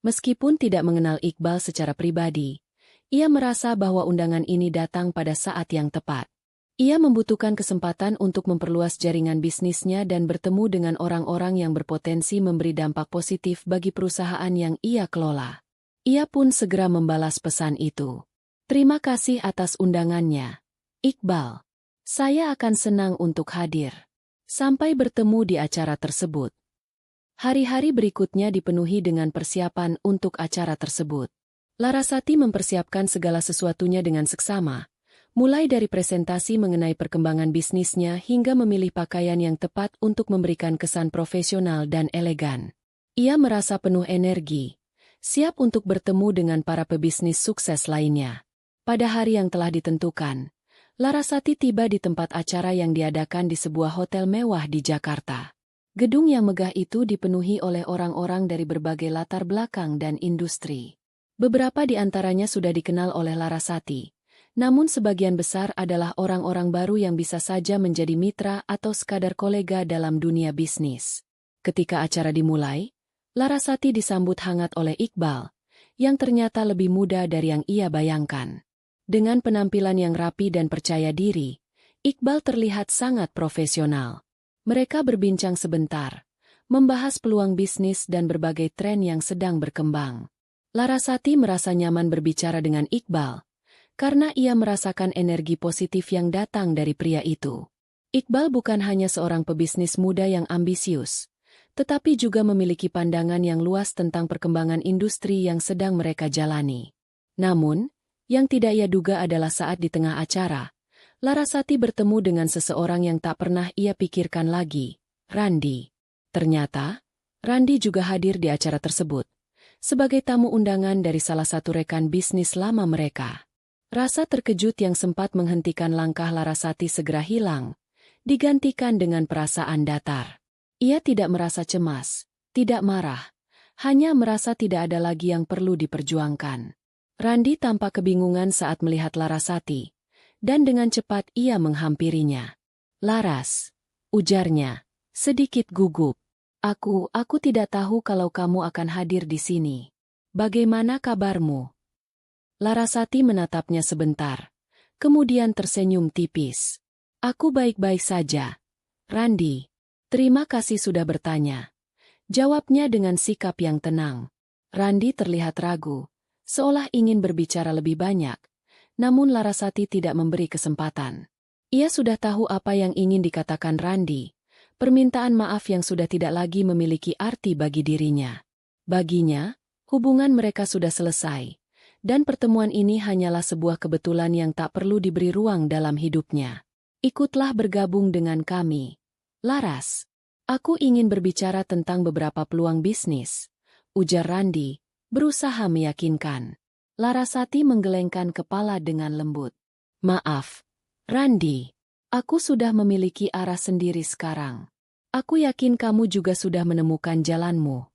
Meskipun tidak mengenal Iqbal secara pribadi, ia merasa bahwa undangan ini datang pada saat yang tepat. Ia membutuhkan kesempatan untuk memperluas jaringan bisnisnya dan bertemu dengan orang-orang yang berpotensi memberi dampak positif bagi perusahaan yang ia kelola. Ia pun segera membalas pesan itu. Terima kasih atas undangannya, Iqbal. Saya akan senang untuk hadir. Sampai bertemu di acara tersebut. Hari-hari berikutnya dipenuhi dengan persiapan untuk acara tersebut. Larasati mempersiapkan segala sesuatunya dengan seksama, mulai dari presentasi mengenai perkembangan bisnisnya hingga memilih pakaian yang tepat untuk memberikan kesan profesional dan elegan. Ia merasa penuh energi, siap untuk bertemu dengan para pebisnis sukses lainnya. Pada hari yang telah ditentukan, Larasati tiba di tempat acara yang diadakan di sebuah hotel mewah di Jakarta. Gedung yang megah itu dipenuhi oleh orang-orang dari berbagai latar belakang dan industri. Beberapa di antaranya sudah dikenal oleh Larasati, namun sebagian besar adalah orang-orang baru yang bisa saja menjadi mitra atau sekadar kolega dalam dunia bisnis. Ketika acara dimulai, Larasati disambut hangat oleh Iqbal, yang ternyata lebih muda dari yang ia bayangkan. Dengan penampilan yang rapi dan percaya diri, Iqbal terlihat sangat profesional. Mereka berbincang sebentar, membahas peluang bisnis dan berbagai tren yang sedang berkembang. Larasati merasa nyaman berbicara dengan Iqbal, karena ia merasakan energi positif yang datang dari pria itu. Iqbal bukan hanya seorang pebisnis muda yang ambisius, tetapi juga memiliki pandangan yang luas tentang perkembangan industri yang sedang mereka jalani. Namun, yang tidak ia duga adalah saat di tengah acara, Larasati bertemu dengan seseorang yang tak pernah ia pikirkan lagi, Randi. Ternyata, Randi juga hadir di acara tersebut, sebagai tamu undangan dari salah satu rekan bisnis lama mereka. Rasa terkejut yang sempat menghentikan langkah Larasati segera hilang, digantikan dengan perasaan datar. Ia tidak merasa cemas, tidak marah, hanya merasa tidak ada lagi yang perlu diperjuangkan. Randi tampak kebingungan saat melihat Larasati, dan dengan cepat ia menghampirinya. "Laras," ujarnya, sedikit gugup. Aku tidak tahu kalau kamu akan hadir di sini. Bagaimana kabarmu?" Larasati menatapnya sebentar, kemudian tersenyum tipis. "Aku baik-baik saja, Randi. Terima kasih sudah bertanya," jawabnya dengan sikap yang tenang. Randi terlihat ragu, seolah ingin berbicara lebih banyak, namun Larasati tidak memberi kesempatan. Ia sudah tahu apa yang ingin dikatakan Randi, permintaan maaf yang sudah tidak lagi memiliki arti bagi dirinya. Baginya, hubungan mereka sudah selesai, dan pertemuan ini hanyalah sebuah kebetulan yang tak perlu diberi ruang dalam hidupnya. "Ikutlah bergabung dengan kami, Laras. Aku ingin berbicara tentang beberapa peluang bisnis," ujar Randi, berusaha meyakinkan. Larasati menggelengkan kepala dengan lembut. "Maaf, Randi. Aku sudah memiliki arah sendiri sekarang. Aku yakin kamu juga sudah menemukan jalanmu."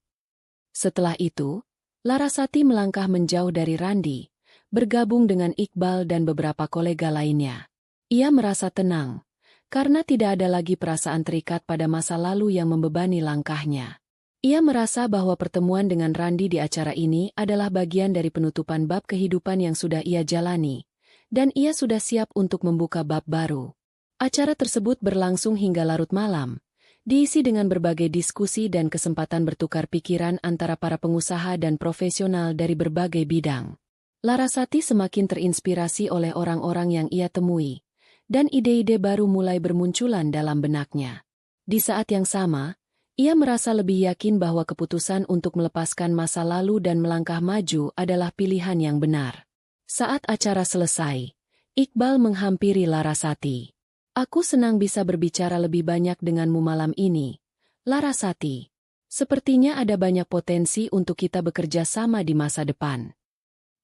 Setelah itu, Larasati melangkah menjauh dari Randi, bergabung dengan Iqbal dan beberapa kolega lainnya. Ia merasa tenang, karena tidak ada lagi perasaan terikat pada masa lalu yang membebani langkahnya. Ia merasa bahwa pertemuan dengan Randi di acara ini adalah bagian dari penutupan bab kehidupan yang sudah ia jalani, dan ia sudah siap untuk membuka bab baru. Acara tersebut berlangsung hingga larut malam, diisi dengan berbagai diskusi dan kesempatan bertukar pikiran antara para pengusaha dan profesional dari berbagai bidang. Larasati semakin terinspirasi oleh orang-orang yang ia temui, dan ide-ide baru mulai bermunculan dalam benaknya. Di saat yang sama, ia merasa lebih yakin bahwa keputusan untuk melepaskan masa lalu dan melangkah maju adalah pilihan yang benar. Saat acara selesai, Iqbal menghampiri Larasati. "Aku senang bisa berbicara lebih banyak denganmu malam ini, Larasati. Sepertinya ada banyak potensi untuk kita bekerja sama di masa depan."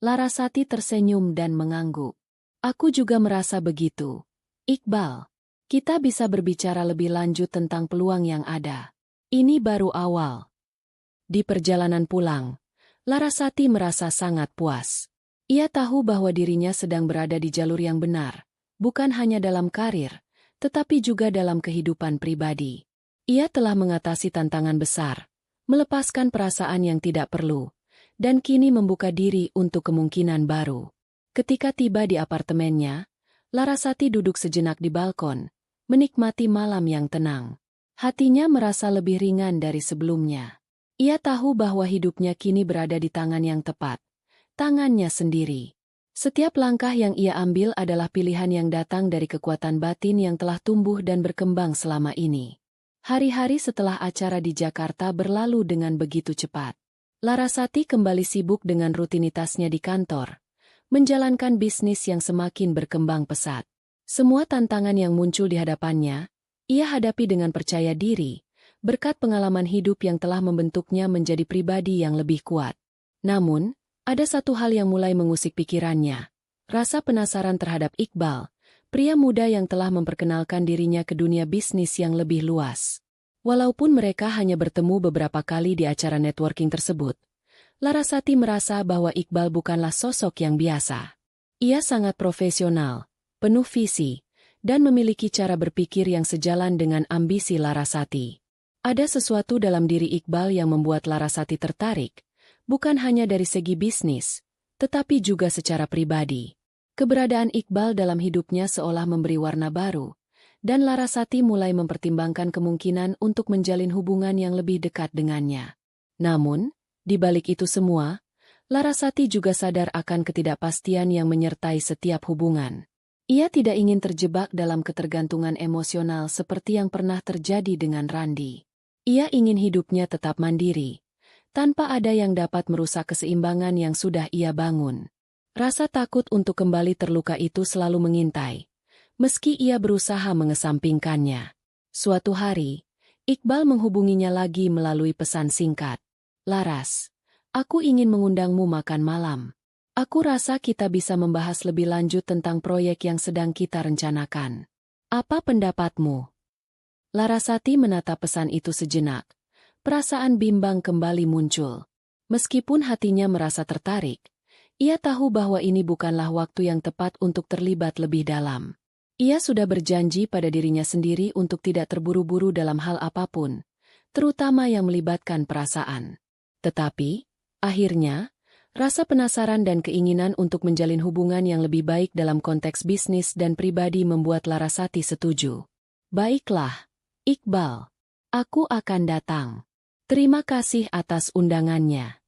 Larasati tersenyum dan mengangguk. "Aku juga merasa begitu, Iqbal. Kita bisa berbicara lebih lanjut tentang peluang yang ada. Ini baru awal." Di perjalanan pulang, Larasati merasa sangat puas. Ia tahu bahwa dirinya sedang berada di jalur yang benar, bukan hanya dalam karir, tetapi juga dalam kehidupan pribadi. Ia telah mengatasi tantangan besar, melepaskan perasaan yang tidak perlu, dan kini membuka diri untuk kemungkinan baru. Ketika tiba di apartemennya, Larasati duduk sejenak di balkon, menikmati malam yang tenang. Hatinya merasa lebih ringan dari sebelumnya. Ia tahu bahwa hidupnya kini berada di tangan yang tepat, tangannya sendiri. Setiap langkah yang ia ambil adalah pilihan yang datang dari kekuatan batin yang telah tumbuh dan berkembang selama ini. Hari-hari setelah acara di Jakarta berlalu dengan begitu cepat. Larasati kembali sibuk dengan rutinitasnya di kantor, menjalankan bisnis yang semakin berkembang pesat. Semua tantangan yang muncul di hadapannya, ia hadapi dengan percaya diri, berkat pengalaman hidup yang telah membentuknya menjadi pribadi yang lebih kuat. Namun, ada satu hal yang mulai mengusik pikirannya. Rasa penasaran terhadap Iqbal, pria muda yang telah memperkenalkan dirinya ke dunia bisnis yang lebih luas. Walaupun mereka hanya bertemu beberapa kali di acara networking tersebut, Larasati merasa bahwa Iqbal bukanlah sosok yang biasa. Ia sangat profesional, penuh visi, dan memiliki cara berpikir yang sejalan dengan ambisi Larasati. Ada sesuatu dalam diri Iqbal yang membuat Larasati tertarik, bukan hanya dari segi bisnis, tetapi juga secara pribadi. Keberadaan Iqbal dalam hidupnya seolah memberi warna baru, dan Larasati mulai mempertimbangkan kemungkinan untuk menjalin hubungan yang lebih dekat dengannya. Namun, di balik itu semua, Larasati juga sadar akan ketidakpastian yang menyertai setiap hubungan. Ia tidak ingin terjebak dalam ketergantungan emosional seperti yang pernah terjadi dengan Randi. Ia ingin hidupnya tetap mandiri, tanpa ada yang dapat merusak keseimbangan yang sudah ia bangun. Rasa takut untuk kembali terluka itu selalu mengintai, meski ia berusaha mengesampingkannya. Suatu hari, Iqbal menghubunginya lagi melalui pesan singkat. "Laras, aku ingin mengundangmu makan malam. Aku rasa kita bisa membahas lebih lanjut tentang proyek yang sedang kita rencanakan. Apa pendapatmu?" Larasati menatap pesan itu sejenak. Perasaan bimbang kembali muncul. Meskipun hatinya merasa tertarik, ia tahu bahwa ini bukanlah waktu yang tepat untuk terlibat lebih dalam. Ia sudah berjanji pada dirinya sendiri untuk tidak terburu-buru dalam hal apapun, terutama yang melibatkan perasaan. Tetapi, akhirnya, rasa penasaran dan keinginan untuk menjalin hubungan yang lebih baik dalam konteks bisnis dan pribadi membuat Larasati setuju. "Baiklah, Iqbal. Aku akan datang. Terima kasih atas undangannya."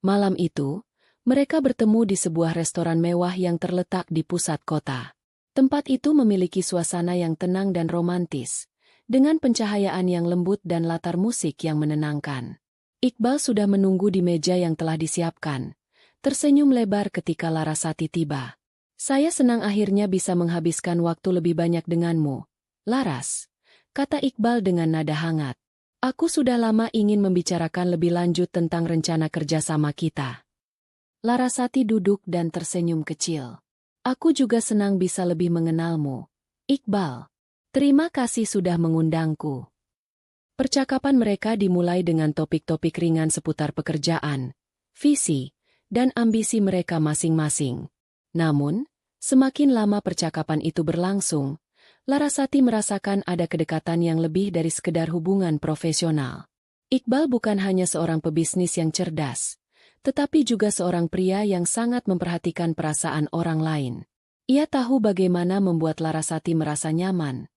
Malam itu, mereka bertemu di sebuah restoran mewah yang terletak di pusat kota. Tempat itu memiliki suasana yang tenang dan romantis, dengan pencahayaan yang lembut dan latar musik yang menenangkan. Iqbal sudah menunggu di meja yang telah disiapkan, tersenyum lebar ketika Larasati tiba. "Saya senang akhirnya bisa menghabiskan waktu lebih banyak denganmu, Laras," kata Iqbal dengan nada hangat. "Aku sudah lama ingin membicarakan lebih lanjut tentang rencana kerjasama kita." Larasati duduk dan tersenyum kecil. "Aku juga senang bisa lebih mengenalmu, Iqbal. Terima kasih sudah mengundangku." Percakapan mereka dimulai dengan topik-topik ringan seputar pekerjaan, visi, dan ambisi mereka masing-masing. Namun, semakin lama percakapan itu berlangsung, Larasati merasakan ada kedekatan yang lebih dari sekedar hubungan profesional. Iqbal bukan hanya seorang pebisnis yang cerdas, tetapi juga seorang pria yang sangat memperhatikan perasaan orang lain. Ia tahu bagaimana membuat Larasati merasa nyaman,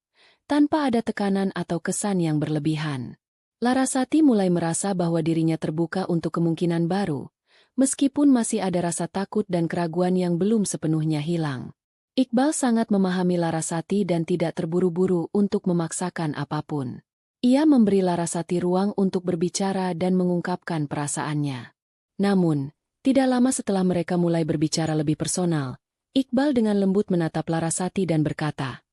tanpa ada tekanan atau kesan yang berlebihan. Larasati mulai merasa bahwa dirinya terbuka untuk kemungkinan baru, meskipun masih ada rasa takut dan keraguan yang belum sepenuhnya hilang. Iqbal sangat memahami Larasati dan tidak terburu-buru untuk memaksakan apapun. Ia memberi Larasati ruang untuk berbicara dan mengungkapkan perasaannya. Namun, tidak lama setelah mereka mulai berbicara lebih personal, Iqbal dengan lembut menatap Larasati dan berkata,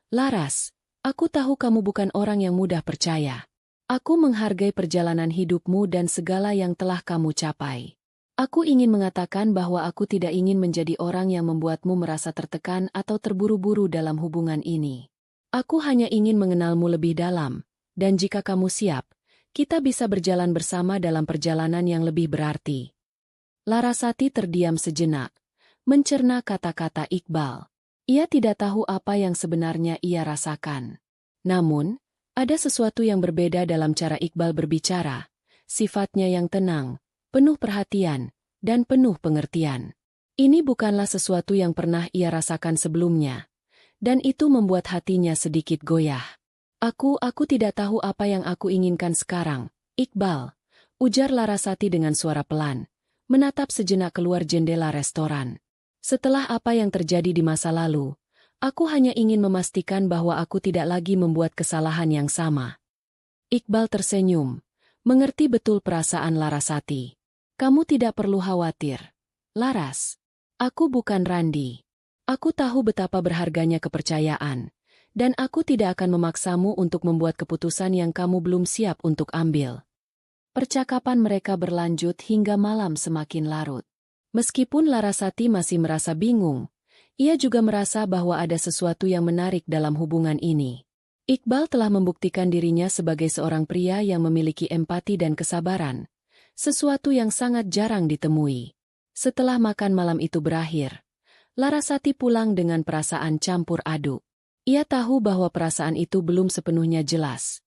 "Laras, aku tahu kamu bukan orang yang mudah percaya. Aku menghargai perjalanan hidupmu dan segala yang telah kamu capai. Aku ingin mengatakan bahwa aku tidak ingin menjadi orang yang membuatmu merasa tertekan atau terburu-buru dalam hubungan ini. Aku hanya ingin mengenalmu lebih dalam, dan jika kamu siap, kita bisa berjalan bersama dalam perjalanan yang lebih berarti." Larasati terdiam sejenak, mencerna kata-kata Iqbal. Ia tidak tahu apa yang sebenarnya ia rasakan. Namun, ada sesuatu yang berbeda dalam cara Iqbal berbicara, sifatnya yang tenang, penuh perhatian, dan penuh pengertian. Ini bukanlah sesuatu yang pernah ia rasakan sebelumnya, dan itu membuat hatinya sedikit goyah. Aku tidak tahu apa yang aku inginkan sekarang, Iqbal," ujar Larasati dengan suara pelan, menatap sejenak keluar jendela restoran. "Setelah apa yang terjadi di masa lalu, aku hanya ingin memastikan bahwa aku tidak lagi membuat kesalahan yang sama." Iqbal tersenyum, mengerti betul perasaan Larasati. "Kamu tidak perlu khawatir, Laras. Aku bukan Randi. Aku tahu betapa berharganya kepercayaan, dan aku tidak akan memaksamu untuk membuat keputusan yang kamu belum siap untuk ambil." Percakapan mereka berlanjut hingga malam semakin larut. Meskipun Larasati masih merasa bingung, ia juga merasa bahwa ada sesuatu yang menarik dalam hubungan ini. Iqbal telah membuktikan dirinya sebagai seorang pria yang memiliki empati dan kesabaran, sesuatu yang sangat jarang ditemui. Setelah makan malam itu berakhir, Larasati pulang dengan perasaan campur aduk. Ia tahu bahwa perasaan itu belum sepenuhnya jelas,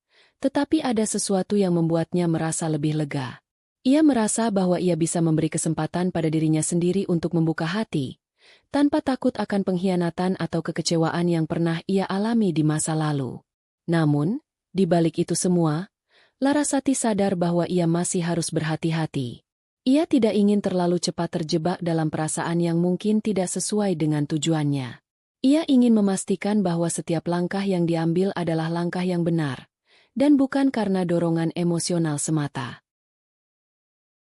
Tetapi ada sesuatu yang membuatnya merasa lebih lega. Ia merasa bahwa ia bisa memberi kesempatan pada dirinya sendiri untuk membuka hati, tanpa takut akan pengkhianatan atau kekecewaan yang pernah ia alami di masa lalu. Namun, di balik itu semua, Larasati sadar bahwa ia masih harus berhati-hati. Ia tidak ingin terlalu cepat terjebak dalam perasaan yang mungkin tidak sesuai dengan tujuannya. Ia ingin memastikan bahwa setiap langkah yang diambil adalah langkah yang benar, dan bukan karena dorongan emosional semata.